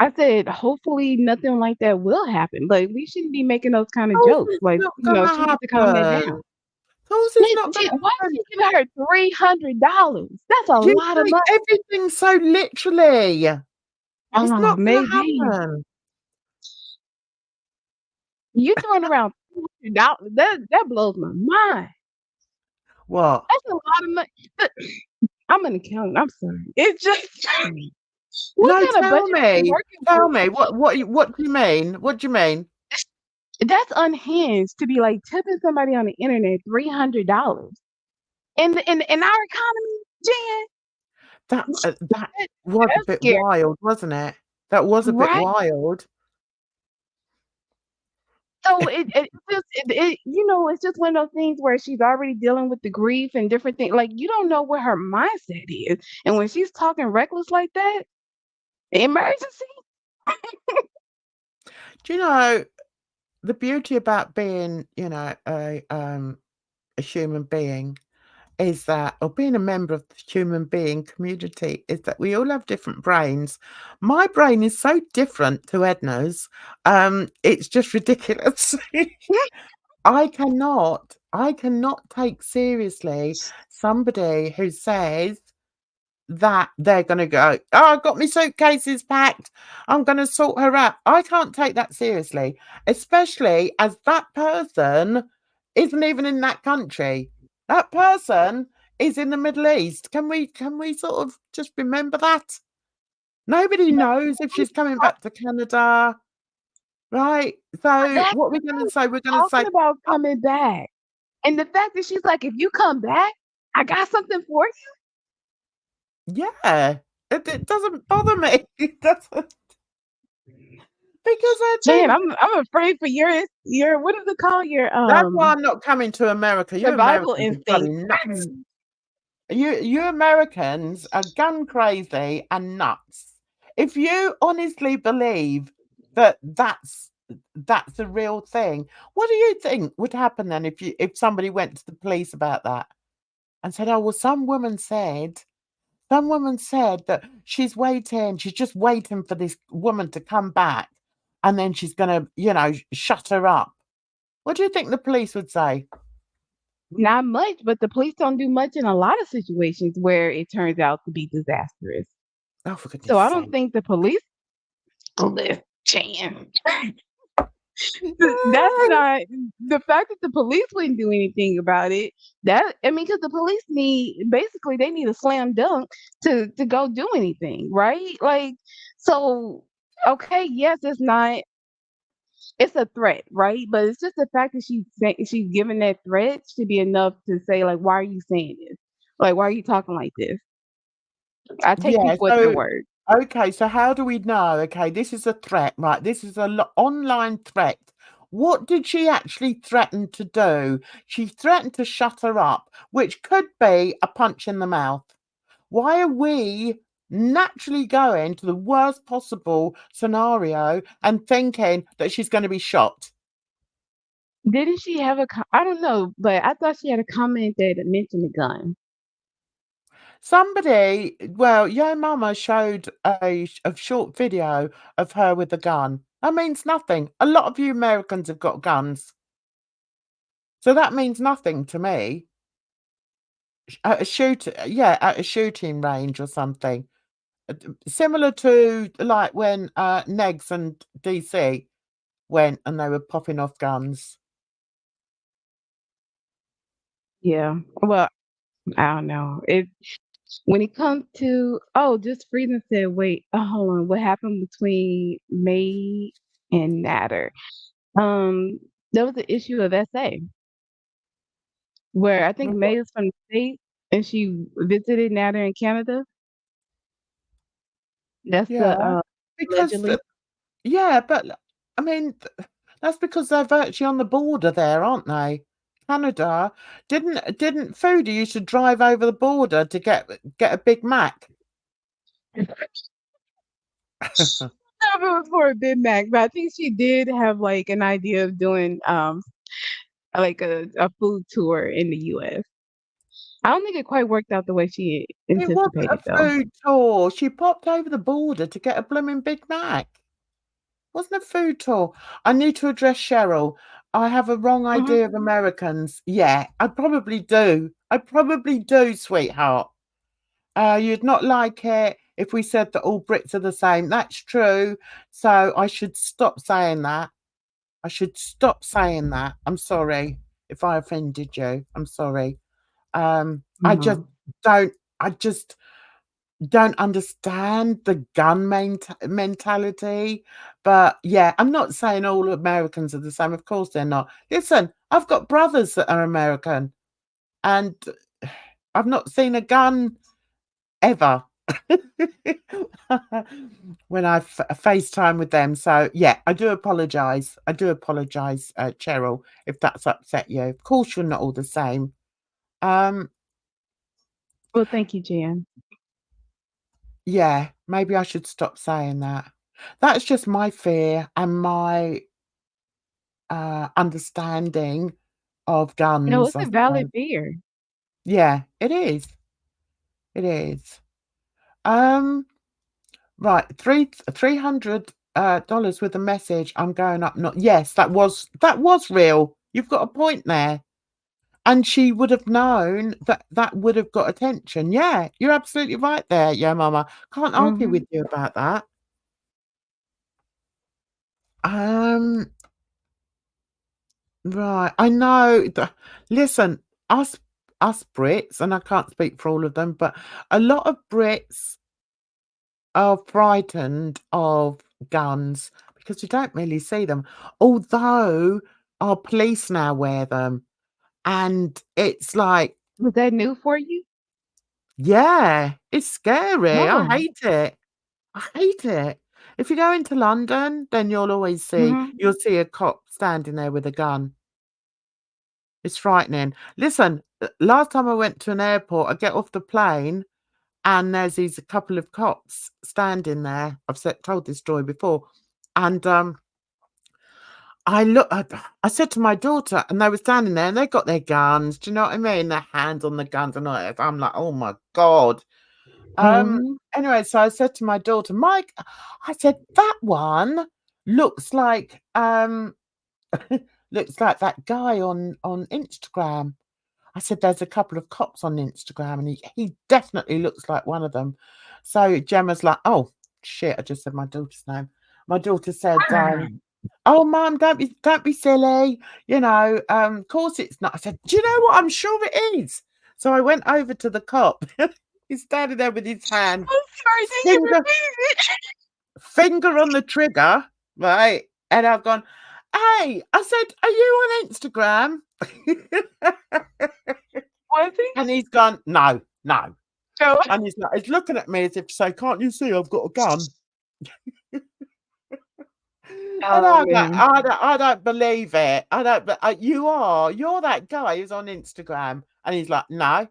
I said, hopefully, nothing like that will happen. Like, we shouldn't be making those kind of Of course jokes. it's Like, not going to she needs to calm that happen. down. Of course it's not going Jen, to why is happen. she giving her $300? That's a You lot of take money. everything so literally. It's Oh, not going to maybe. happen. You throwing around $200. That blows my mind. What? That's a lot of money. But I'm an accountant. I'm sorry. It's just what No, kind of tell budget are you me. working Tell with? me. What do you mean? What do you mean? That's unhinged to be like tipping somebody on the internet $300. In our economy, Jen, That was a that's bit scary, wild, wasn't it? That was a bit right? wild. So it's just one of those things where she's already dealing with the grief and different things. Like you don't know what her mindset is, and when she's talking reckless like that, emergency. Do you know the beauty about being, a human being is that, or being a member of the human being community, is that we all have different brains. My brain is so different to Edna's. It's just ridiculous. I cannot take seriously somebody who says that they're going to go, oh, I've got my suitcases packed, I'm going to sort her out. I can't take that seriously, especially as that person isn't even in that country. That person is in the Middle East. Can we sort of just remember that? Nobody knows if she's coming back to Canada, right? So That's what are the we going to thing. say? We're going to Talking say, about oh, coming back, and the fact that she's like, if you come back, I got something for yeah, it doesn't bother me. It doesn't. Because I Jan, do. I'm afraid for your what is it called? Your That's why I'm not coming to America. You survival Americans are bloody instinct. nuts. You Americans are gun crazy and nuts. If you honestly believe that that's a real thing, what do you think would happen then if somebody went to the police about that and said, "Oh well, some woman said that she's just waiting for this woman to come back, and then she's gonna, shut her up." What do you think the police would say? Not much, but the police don't do much in a lot of situations where it turns out to be disastrous. Oh, for goodness So I don't sake! think the police. Jan. That's not the fact that the police wouldn't do anything about it. That I mean, because the police they need a slam dunk to go do anything, right? Like, so okay, yes, it's a threat, right? But it's just the fact that she's given that threat should be enough to say, like, why are you saying this? Like, why are you talking like this? I take Yeah. people at their So word. okay. So how do we know? Okay, this is a threat, right? This is a online threat. What did she actually threaten to do? She threatened to shut her up, which could be a punch in the mouth. Why are we naturally going to the worst possible scenario and thinking that she's going to be shot? Didn't she have I don't know, but I thought she had a comment that mentioned a gun. Somebody, well, Yomama showed a short video of her with a gun. That means nothing. A lot of you Americans have got guns. So that means nothing to me. At a shooting range or something. Similar to like when Negs and DC went and they were popping off guns. Yeah. Well, I don't know. When it comes to just Frieden said, wait, hold on, what happened between May and Natter? There was an issue of SA where I think May is from the States and she visited Natter in Canada. That's Yeah, the because allegedly. yeah, but I mean that's because they're virtually on the border there, aren't they? Canada didn't Foodie used to drive over the border to get a Big Mac. If it was for a Big Mac, but I think she did have like an idea of doing like a food tour in the US. I don't think it quite worked out the way she It wasn't a anticipated though. food tour. She popped over the border to get a blooming Big Mac. Wasn't a food tour. I need to address Cheryl. I have a wrong idea of Americans. Yeah, I probably do. Sweetheart. You'd not like it if we said that all Brits are the same. That's true. So I should stop saying that. I'm sorry if I offended you. I'm sorry. I just don't understand the gun mentality. But yeah, I'm not saying all Americans are the same. Of course they're not. Listen, I've got brothers that are American and I've not seen a gun ever when I FaceTime with them. So yeah, I do apologize. Cheryl, if that's upset you. Of course you're not all the same. Well, thank you, Jan. Yeah, maybe I should stop saying that. That's just my fear and my understanding of No, guns, it's I a valid suppose. fear. Yeah, it is. It is. Right, $300 with a message. I'm going up. Not yes, that was real. You've got a point there. And she would have known that would have got attention. Yeah, you're absolutely right there. Yeah, Mama. Can't argue with you about that. Right. I know. Listen, us Brits, and I can't speak for all of them, but a lot of Brits are frightened of guns because we don't really see them. Although our police now wear them, and it's like, Was that new for you? yeah, it's scary. I Oh. hate it. I hate it. If you go into London, then you'll always see a cop standing there with a gun. It's frightening. Listen, last time I went to an airport, I get off the plane and there's a couple of cops standing there. I've told this story before. And I said to my daughter, and they were standing there and they got their guns. Do you know what I mean? Their hands on the guns and all that. I'm like, oh my God. Anyway, so I said to my daughter, Mike, I said, that one looks like looks like that guy on Instagram. I said, there's a couple of cops on Instagram and he definitely looks like one of them. So Gemma's like, oh shit, I just said my daughter's name. My daughter said, oh Mum, don't be silly. You know, of course it's not. I said, do you know what? I'm sure it is. So I went over to the cop. He's standing there with his hand. Finger on the trigger, right? And I've gone, hey, I said, are you on Instagram? And he's gone, no. And he's looking at me as if to say, can't you see I've got a gun? And I'm like, I don't believe it. You're that guy who's on Instagram. And he's like, no.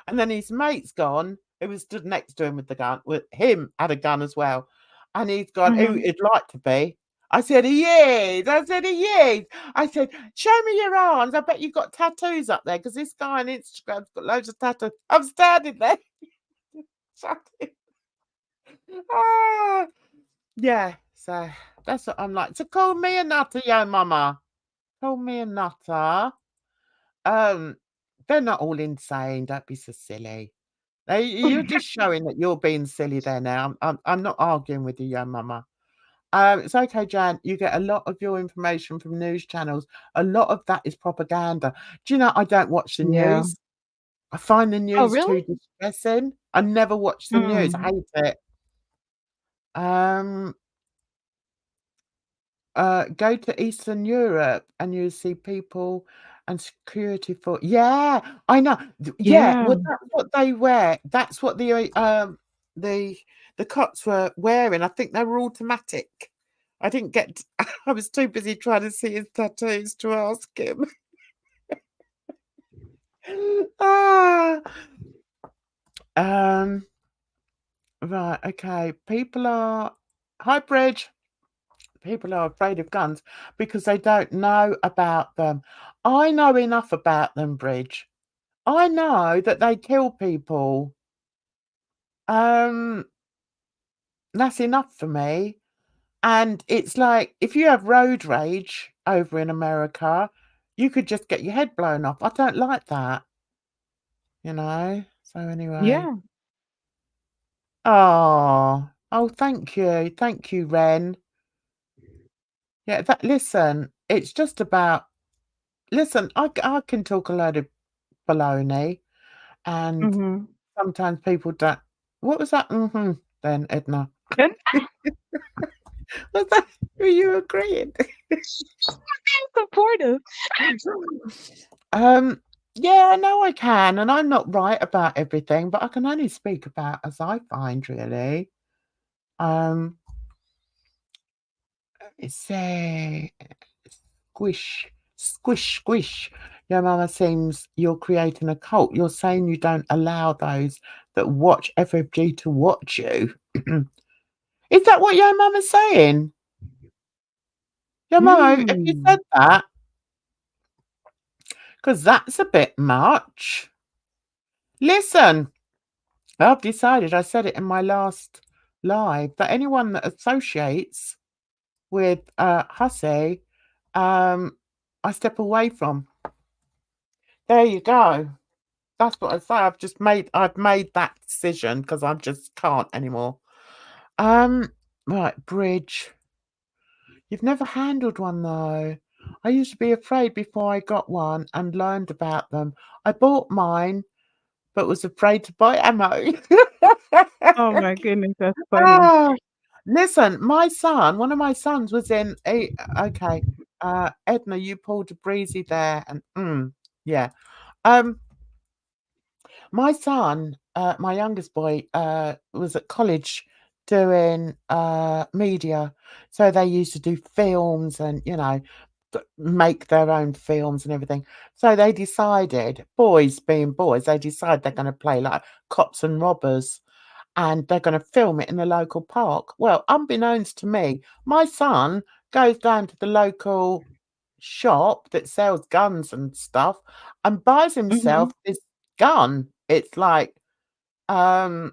And then his mate's gone, who was stood next to him with the gun, with him had a gun as well. And he's gone, who he'd like to be. I said, he is. I said, show me your arms. I bet you've got tattoos up there because this guy on Instagram's got loads of tattoos. I'm standing there. Yeah, so that's what I'm like. So call me a nutter, Yomama. Call me a nutter. They're not all insane. Don't be so silly. You're just showing that you're being silly there now. I'm not arguing with you, Yomama. It's okay, Jan. You get a lot of your information from news channels. A lot of that is propaganda. Do you know, I don't watch the news. I find the news too distressing. I never watch the news. I hate it. Go to Eastern Europe and you see people and security for I know. Well, that's what they wear. That's what the cops were wearing. I think they were automatic. I didn't get I was too busy trying to see his tattoos to ask him. Right, okay. Hi Bridge. People are afraid of guns because they don't know about them. I know enough about them, Bridge. I know that they kill people. That's enough for me. And it's like, if you have road rage over in America, you could just get your head blown off. I don't like that. You know? So anyway. Yeah. Oh, thank you. Thank you, Ren. Yeah, listen, it's just about, listen, I can talk a load of baloney, and sometimes people don't. What was that? Then, Edna. Was that? Were you agreeing? Supportive. Yeah, I know I can, and I'm not right about everything, but I can only speak about as I find, really. Let me say, squish. Yomama seems you're creating a cult. You're saying you don't allow those that watch FFG to watch you. Is that what Yomama's saying? Yomama, have you said that? Because that's a bit much. Listen, I've decided, I said it in my last live, that anyone that associates with Hussey, I step away from. There you go. That's what I say. I've made that decision because I just can't anymore. Right, Bridge. You've never handled one though. I used to be afraid before I got one and learned about them. I bought mine, but was afraid to buy ammo. Oh my goodness, that's funny. Listen, one of my sons was in okay. Edna, you pulled a breezy there, and yeah. My son, my youngest boy, was at college doing media. So they used to do films and, make their own films and everything. So they decided, boys being boys, they decide they're going to play like cops and robbers and they're going to film it in the local park. Well, unbeknownst to me, my son goes down to the local shop that sells guns and stuff and buys himself this gun. It's like, I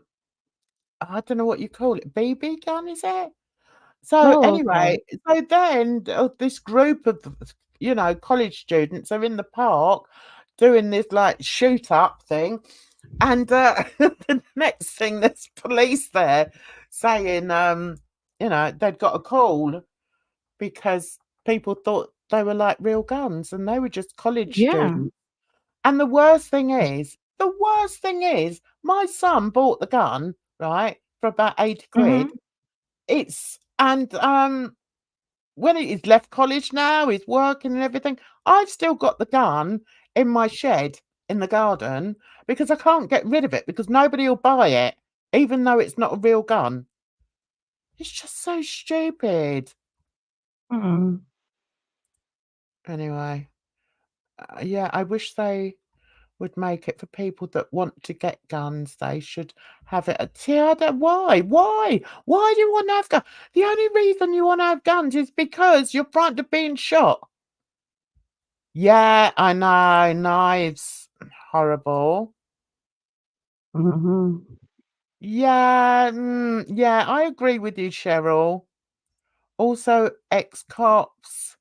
don't know what you call it, BB gun, is it? So Oh, okay. anyway, so then this group of, college students are in the park doing this like shoot up thing. And the next thing, there's police there saying, they'd got a call because people thought they were like real guns and they were just college Yeah. students. And the worst thing is, my son bought the gun, right, for about 80 quid. When he's left college now, he's working and everything, I've still got the gun in my shed in the garden because I can't get rid of it because nobody will buy it, even though it's not a real gun. It's just so stupid. Anyway, yeah, I wish they would make it for people that want to get guns. They should have it. Why? Why do you want to have guns? The only reason you want to have guns is because you're frightened of being shot. Yeah, I know. Knives, horrible. Yeah, yeah, I agree with you, Cheryl. Also, ex-cops.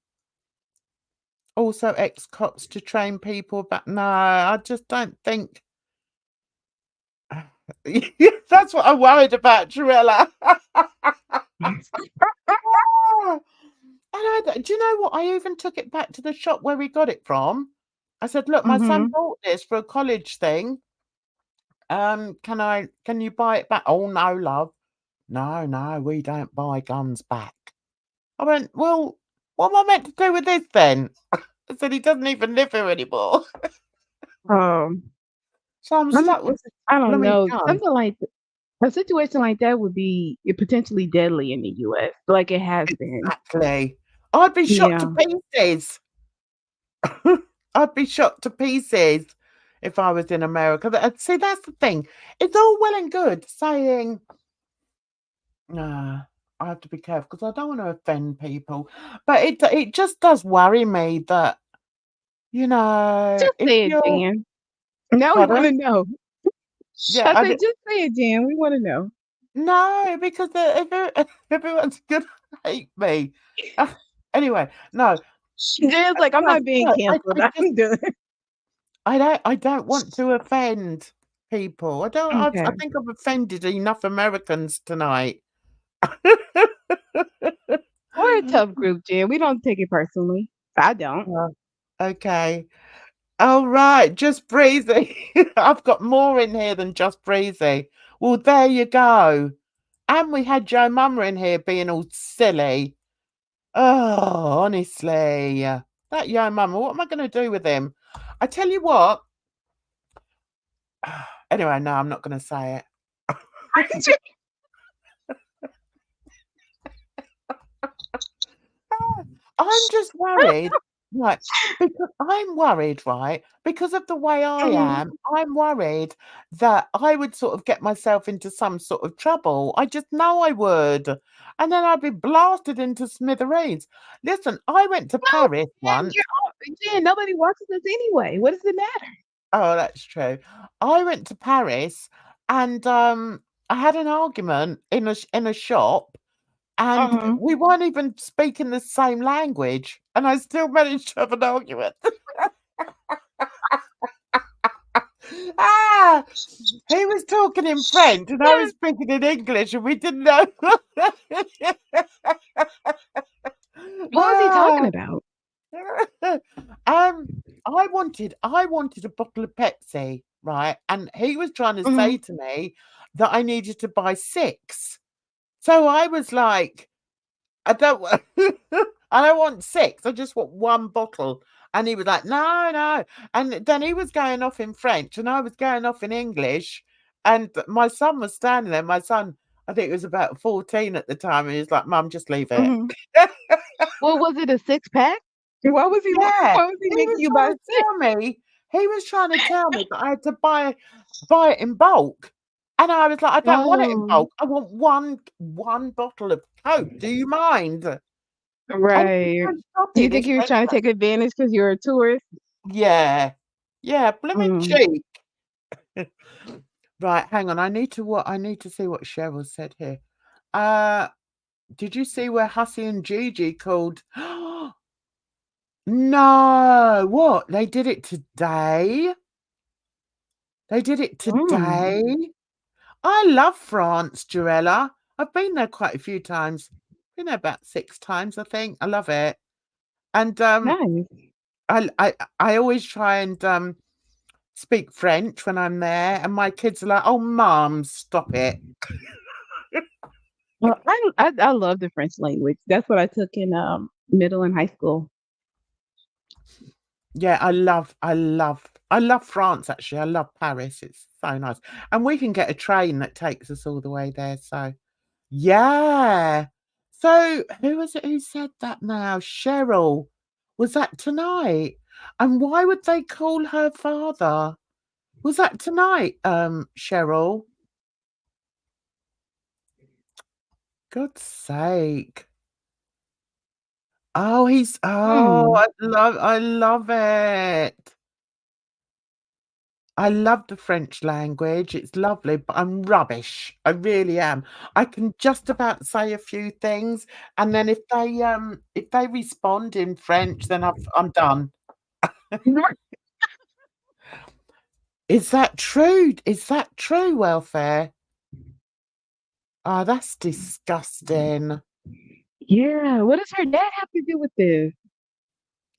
To train people, but no, I just don't think. That's what I'm worried about, Trilla. And do you know what? I even took it back to the shop where we got it from. I said, look, my son bought this for a college thing. Can you buy it back? Oh, no, love. No, we don't buy guns back. I went, well, what am I meant to do with this then? I said, he doesn't even live here anymore. So I'm stuck with I don't blooming know. gun. Something like a situation like that would be potentially deadly in the US, like it has been. Exactly. I'd be shot to pieces. I'd be shot to pieces if I was in America. See, that's the thing. It's all well and good saying, I have to be careful because I don't want to offend people. But it just does worry me that, Just if say it, you're... Jan. Now we want to know. Yeah, I said, just say it, Jan. We want to know. No, because everyone's going to hate me. Anyway, no. Jan's like, I'm not being canceled. I'm done. I don't want to offend people. I Okay. think I've offended enough Americans tonight. We're a tough group, Jan. We don't take it personally. I don't. Okay. All right, Just Breezy. I've got more in here than Just Breezy. Well, there you go. And we had Yomama in here being all silly. Oh, honestly. That Yomama, what am I going to do with him? I tell you what. Anyway, no, I'm not going to say it. I'm just worried. Right, because I'm worried, right? Because of the way I am, I'm worried that I would sort of get myself into some sort of trouble. I just know I would. And then I'd be blasted into smithereens. Listen, I went to Paris once. Jan, nobody watches us anyway. What does it matter? Oh, that's true. I went to Paris and I had an argument in a shop. And we weren't even speaking the same language, and I still managed to have an argument. He was talking in French, and I was speaking in English, and we didn't know. What was he talking about? I wanted a bottle of Pepsi, right? And he was trying to say to me that I needed to buy 6. So I was like, I don't want 6. I just want 1 bottle. And he was like, no. And then he was going off in French and I was going off in English. And my son was standing there. I I think it was about 14 at the time, and he was like, "Mum, just leave it." Mhm. Well, was it a six-pack? Why was he Yeah, why was he he making was you buy trying to 6? tell me. He was trying to tell me that I had to buy it in bulk, and I was like, "I don't want it in Oh, bulk. I want one bottle of Coke. Do you mind?" And he was right. like, "Stop Do you it, think this he was French trying to man." take advantage because you're a tourist? Yeah, yeah, blooming Mm. cheap. Right, hang on. I need to see what Cheryl said here. Did you see where Hussey and Gigi called? No, what? They did it today? They did it Mm. today? I love France, Jarella. I've been there quite a few times. Been there about 6 times, I think. I love it. And Nice. I always try and speak French when I'm there, and my kids are like, "Oh, mum, stop it." Well, I love the French language. That's what I took in, middle and high school. Yeah, I love France, actually. I love Paris. It's so nice. And we can get a train that takes us all the way there. So, yeah. So, who was it who said that now? Cheryl. Was that tonight? And why would they call her father? Was that tonight, Cheryl? God's sake. Oh, Hmm. I love it. I love the French language. It's lovely, but I'm rubbish. I really am. I can just about say a few things, and then if they respond in French, then I'm done. Is that true? Is that true, Welfare? Oh, that's disgusting. Yeah, what does her dad have to do with this?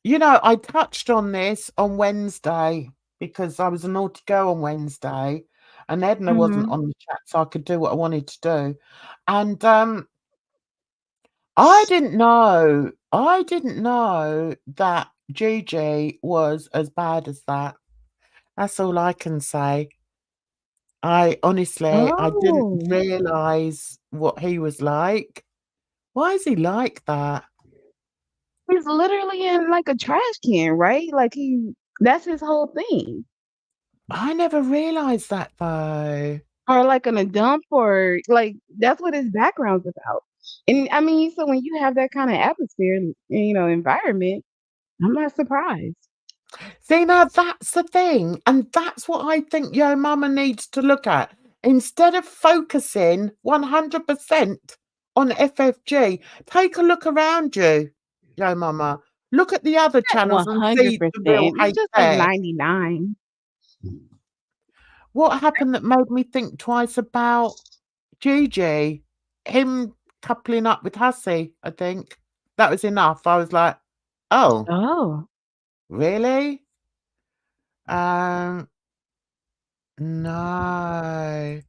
You know, I touched on this on Wednesday because I was a naughty girl on Wednesday, and Edna wasn't Mhm. on the chat, so I could do what I wanted to do. And I didn't know that Gigi was as bad as that. That's all I can say. I didn't Oh. realise what he was like. Why is he like that? He's literally in, like, a trash can, right? Like, that's his whole thing. I never realised that though. Or, like, in a dump or like, that's what his background's about. And, I mean, so when you have that kinda atmosphere and, environment, I'm not surprised. See, now that's the thing, and that's what I think Yomama needs to look at. Instead of focusing 100% on FFG, take a look around you, Yomama. Look at the other channels and see the real 100%. It's hate just like there. 99. What happened that made me think twice about Gigi? Him coupling up with Hussey, I think. That was enough. I was like, oh, Oh. really? Um, no.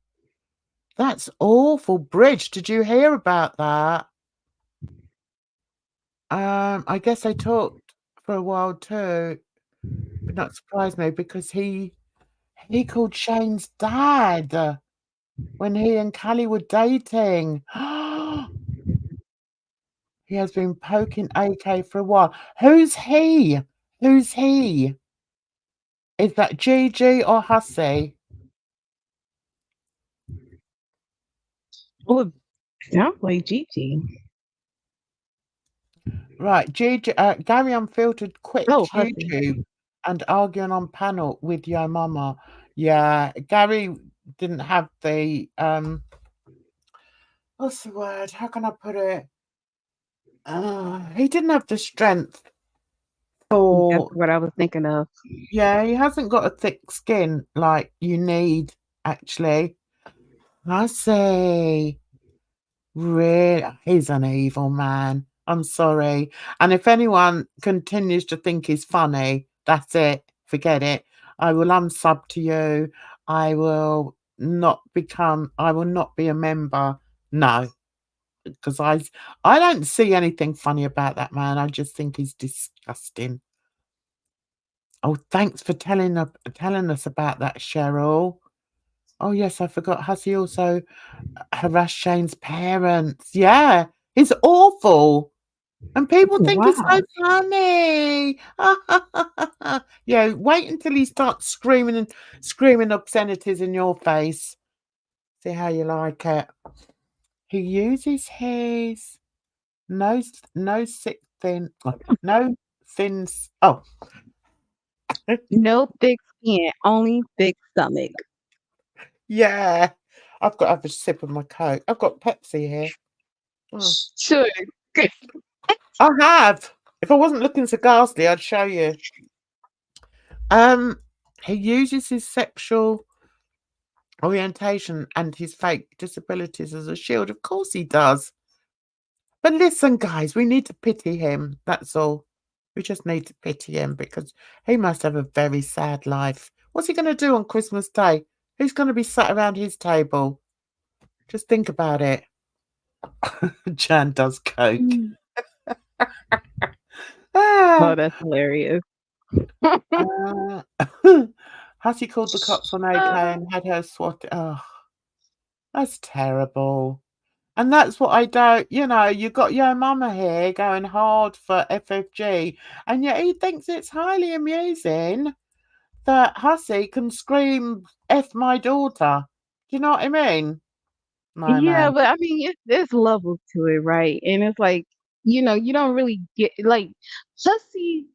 That's awful. Bridge, did you hear about that? I guess they talked for a while too. Would not surprise me because he called Shane's dad when he and Callie were dating. He has been poking AK for a while. Who's he? Who's he? Is that Gigi or Hussey? Well, it sounds like Gigi. Right, Gigi, Gary Unfiltered quit Oh, Hussey. YouTube and arguing on panel with Yomama. Yeah, Gary didn't have the what's the word? How can I put it? He didn't have the strength That's for. what I was thinking of. Yeah, he hasn't got a thick skin like you need, actually. I say, really, he's an evil man. I'm sorry. And if anyone continues to think he's funny, that's it. Forget it. I will unsub to you. I will not be a member. No, because I don't see anything funny about that man. I just think he's disgusting. Oh, thanks for telling us about that, Cheryl. Oh yes, I forgot. Hussey also harassed Shane's parents. Yeah, it's awful. And people think it's so Wow. funny. Yeah, wait until he starts screaming obscenities in your face. See how you like it. He uses his no sick thin no thins. Oh, No thick skin, only thick stomach. yeah. I've got to have a sip of my Coke. I've got Pepsi here. Mm. Sure. I have. If I wasn't looking so ghastly, I'd show you. He uses his sexual orientation and his fake disabilities as a shield. Of course he does. But listen, guys, we need to pity him. That's all. We just need to pity him because he must have a very sad life. What's he going to do on Christmas Day? Who's going to be sat around his table? Just think about it. Jan does Coke. Oh, that's hilarious. Hattie called the cops on AK and had her swatted. Oh, that's terrible. And that's what I don't, you've got Yomama here going hard for FFG, and yet he thinks it's highly amusing that Hussey can scream F my daughter. Do you know what I mean? No, Yeah, man. but I mean, there's levels to it, right? And it's like, you don't really get like Sussy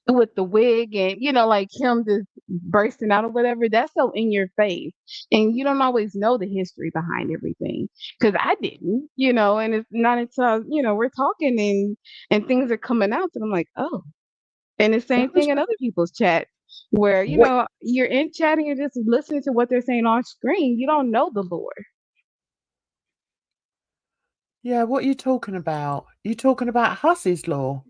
with the wig and like him just bursting out or whatever. That's so in your face, and you don't always know the history behind everything. Because I didn't, and it's not until we're talking and things are coming out that I'm like, oh. And the That same was thing in other people's chat, where what, you're in chatting and just listening to what they're saying on screen. You don't know the lore. yeah, what are you talking about? You talking about Hussey's law?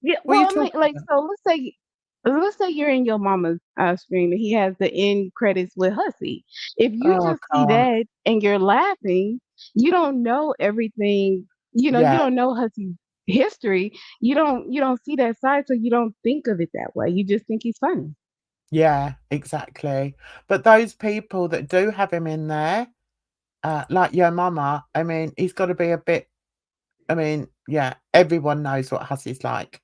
Yeah, What are you well, I mean, talking like, about? so let's say you're in your mama's stream and he has the end credits with Hussy. If you Oh, just I see can't. that and you're laughing, you don't know everything. You Yeah, don't know Hussy's history. You don't see that side, so you don't think of it that way. You just think he's funny. yeah, exactly. But those people that do have him in there, like your mama, I mean, he's got to be a bit. I mean, yeah, everyone knows what Hussey's like.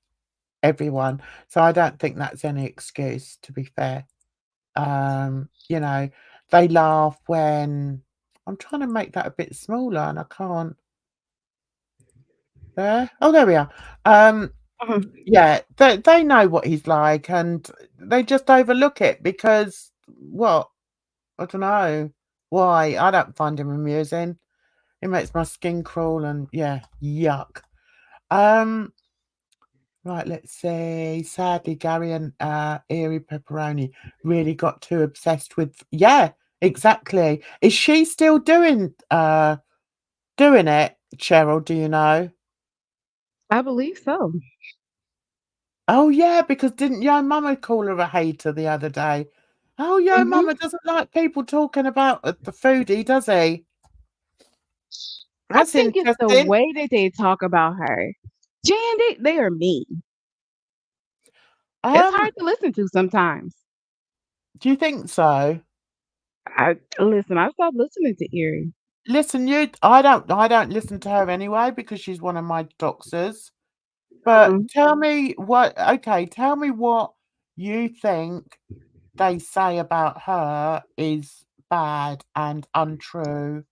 Everyone. So I don't think that's any excuse, to be fair. You know, they laugh when I'm trying to make that a bit smaller and I can't. There. Oh, there we are. Mhm. Yeah, they know what he's like and they just overlook it because what? I don't know why. I don't find him amusing. It makes my skin crawl and yeah, yuck. Um, right, let's see. Sadly, Gary and Eerie Pepperoni really got too obsessed with yeah, exactly. Is she still doing it, Cheryl, do you know? I believe so. Oh yeah, because didn't Yo Mama call her a hater the other day? Oh, Yo Hmm. Mama doesn't like people talking about the foodie, does he? I That's think it's the interesting. way that they talk about her. Jan, they are mean. It's Um, hard to listen to sometimes. do you think so? I stopped listening to Erie. Listen, I don't listen to her anyway because she's one of my doxers. But tell me what you think they say about her is bad and untrue.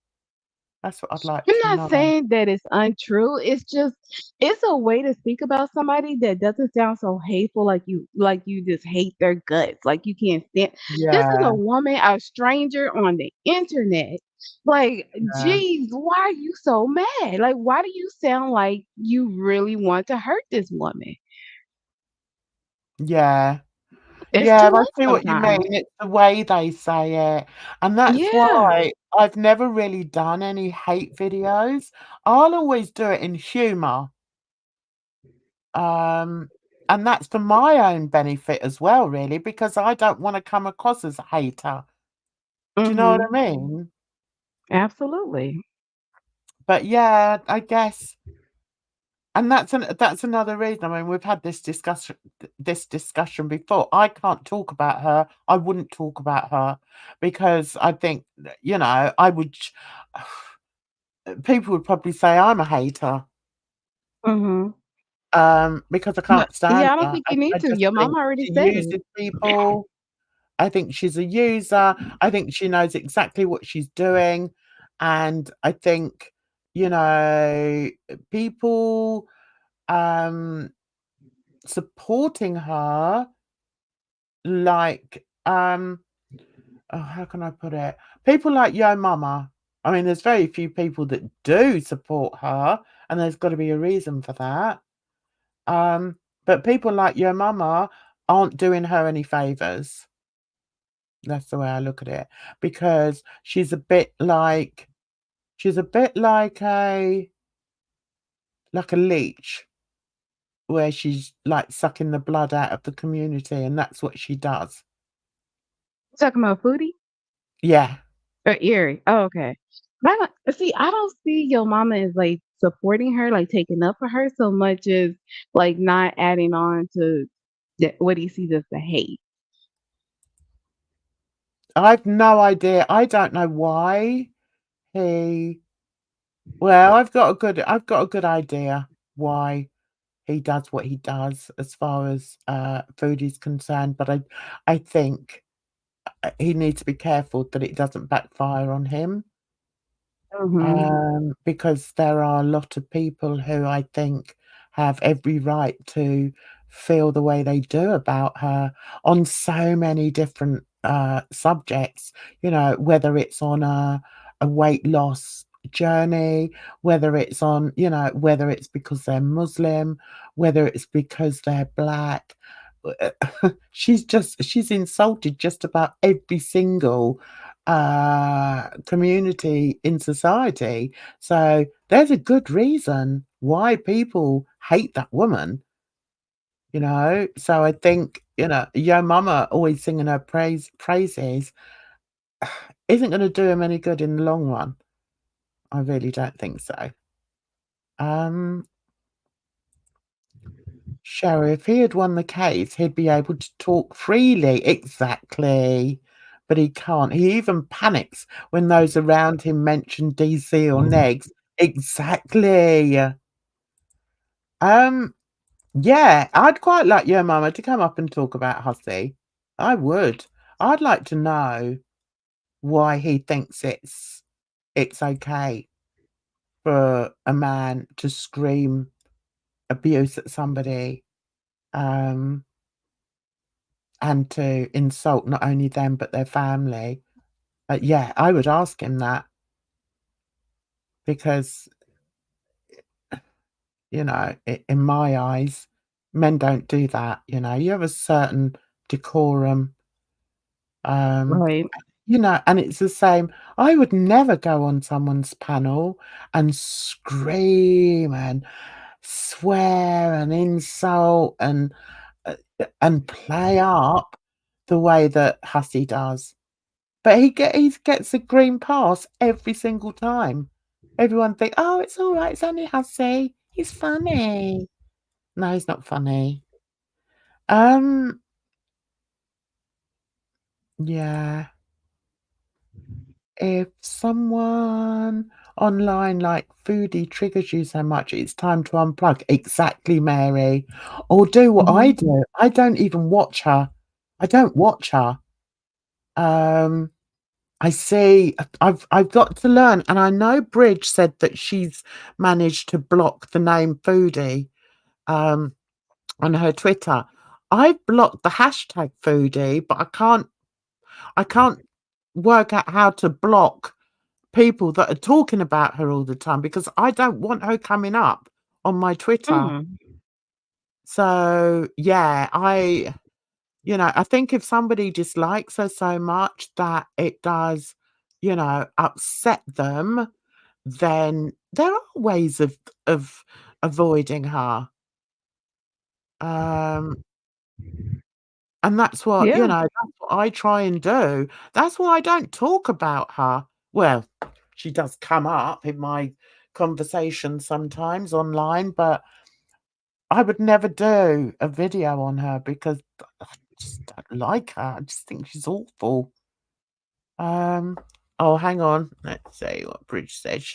That's what I'd like I'm to not know. saying that it's untrue. It's just it's a way to speak about somebody that doesn't sound so hateful like you just hate their guts. Like you can't stand this is Yeah, a woman, a stranger on the internet. Like, yeah, geez, why are you so mad? Like, why do you sound like you really want to hurt this woman? yeah. It's Yeah, too I much see what you sometimes. mean. It's the way they say it. And that's Yeah. why I've never really done any hate videos. I'll always do it in humor. Um, and that's for my own benefit as well, really, because I don't want to come across as a hater. Do you know what I Hmm. mean? Absolutely. But yeah, I guess And that's another reason. I mean, we've had this discussion before. I can't talk about her. I wouldn't talk about her because I think, I would. People would probably say I'm a hater. Because I can't But stand yeah, I don't her. think you need I to. just Your think mama already she said it. uses people. I think she's a user. I think she knows exactly what she's doing. And I think, people supporting her, like, how can I put it? People like Yomama. I mean, there's very few people that do support her, and there's got to be a reason for that. But people like Yomama aren't doing her any favors. That's the way I look at it, because she's a bit like a leech, where she's like sucking the blood out of the community, and that's what she does. Talking about Foodie Yeah. or Erie? Oh, okay. I don't see your mama as like supporting her, like taking up for her so much as like not adding on to what he sees as the hate. I've no idea. I don't know why he. Well, I've got a good idea why he does what he does as far as food is concerned, but I think he needs to be careful that it doesn't backfire on him. Because there are a lot of people who I think have every right to feel the way they do about her on so many different subjects, whether it's on a weight loss journey, whether it's on, whether it's because they're Muslim, whether it's because they're black. She's insulted just about every single community in society. So there's a good reason why people hate that woman, So I think, Yo Mama always singing her praises isn't going to do him any good in the long run. I really don't think so. Sherry, if he had won the case, he'd be able to talk freely. Exactly. But he can't. He even panics when those around him mention DC or negs. Exactly. Yeah, I'd quite like your mama to come up and talk about Hussey. I would. I'd like to know why he thinks it's okay for a man to scream abuse at somebody. And to insult not only them but their family. Yeah, I would ask him that, because, in my eyes, men don't do that. You have a certain decorum, Right. and it's the same. I would never go on someone's panel and scream and swear and insult and play up the way that Hussey does. But he gets a green pass every single time. Everyone think, "Oh, it's all right. It's only Hussey. He's funny." No, he's not funny. Yeah. If someone online like Foodie triggers you so much, it's time to unplug. Exactly, Mary. Or do what I do. I don't even watch her. I don't watch her. I see. I've got to learn, and I know Bridge said that she's managed to block the name Foodie on her Twitter. I've blocked the hashtag Foodie, but I can't work out how to block people that are talking about her all the time, because I don't want her coming up on my Twitter. So yeah, I think if somebody dislikes her so much that it does, upset them, then there are ways of avoiding her. And that's what, Yeah. that's what I try and do. That's why I don't talk about her. Well, she does come up in my conversation sometimes online, but I would never do a video on her because I just don't like her. I just think she's awful. Oh, hang on. Let's see what Bridge says.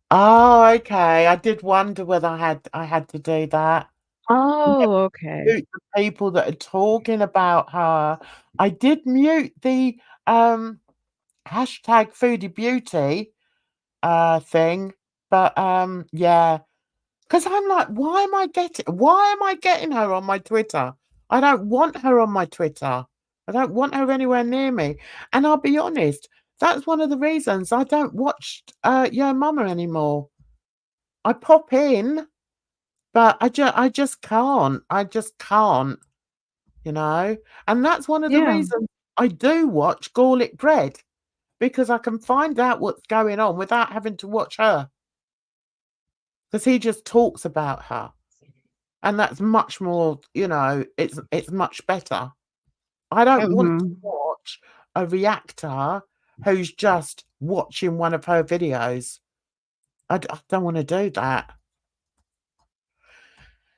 Oh, okay. I did wonder whether I had to do that. Oh, okay. Mute the people that are talking about her. I did mute the hashtag FoodieBeauty thing, but yeah. Because I'm like, why am I getting her on my Twitter? I don't want her on my Twitter. I don't want her anywhere near me. And I'll be honest, that's one of the reasons I don't watch Yomama anymore. I pop in, but I just can't. I just can't, you know? And that's one of the Yeah. reasons I do watch Garlic Bread, because I can find out what's going on without having to watch her. Because he just talks about her. And that's much more, you know, it's much better. I don't want to watch a reactor who's just watching one of her videos. I don't want to do that.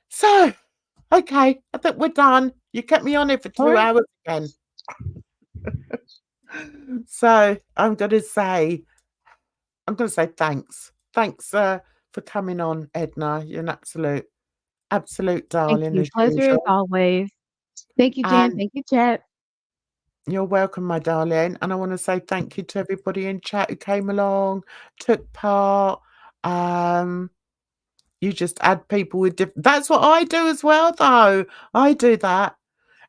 So, okay, I think we're done. You kept me on it for 2 hours again. So I'm going to say thanks. Thanks for coming on, Edna. You're an absolute darling. Thank you. As Pleasure as usual. always. Thank you, Jen. And Thank you, chat. you're welcome, my darling. And I want to say thank you to everybody in chat who came along, took part. You just add people with different. That's what I do as well, though. I do that.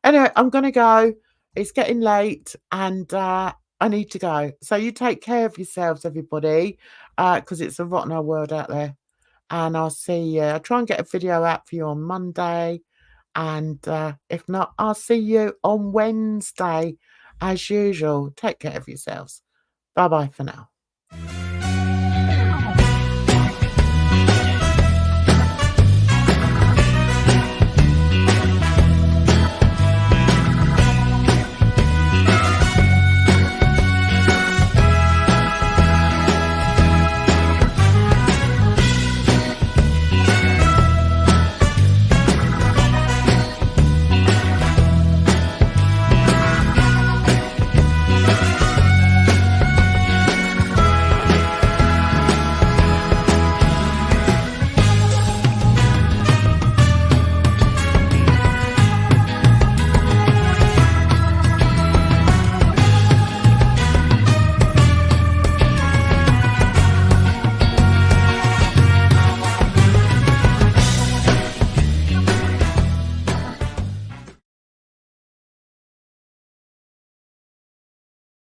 Anyway, I'm going to go. It's getting late and I need to go. So you take care of yourselves, everybody, because it's a rotten old world out there. And I'll see you. I'll try and get a video out for you on Monday. And if not, I'll see you on Wednesday as usual. Take care of yourselves. Bye-bye for now.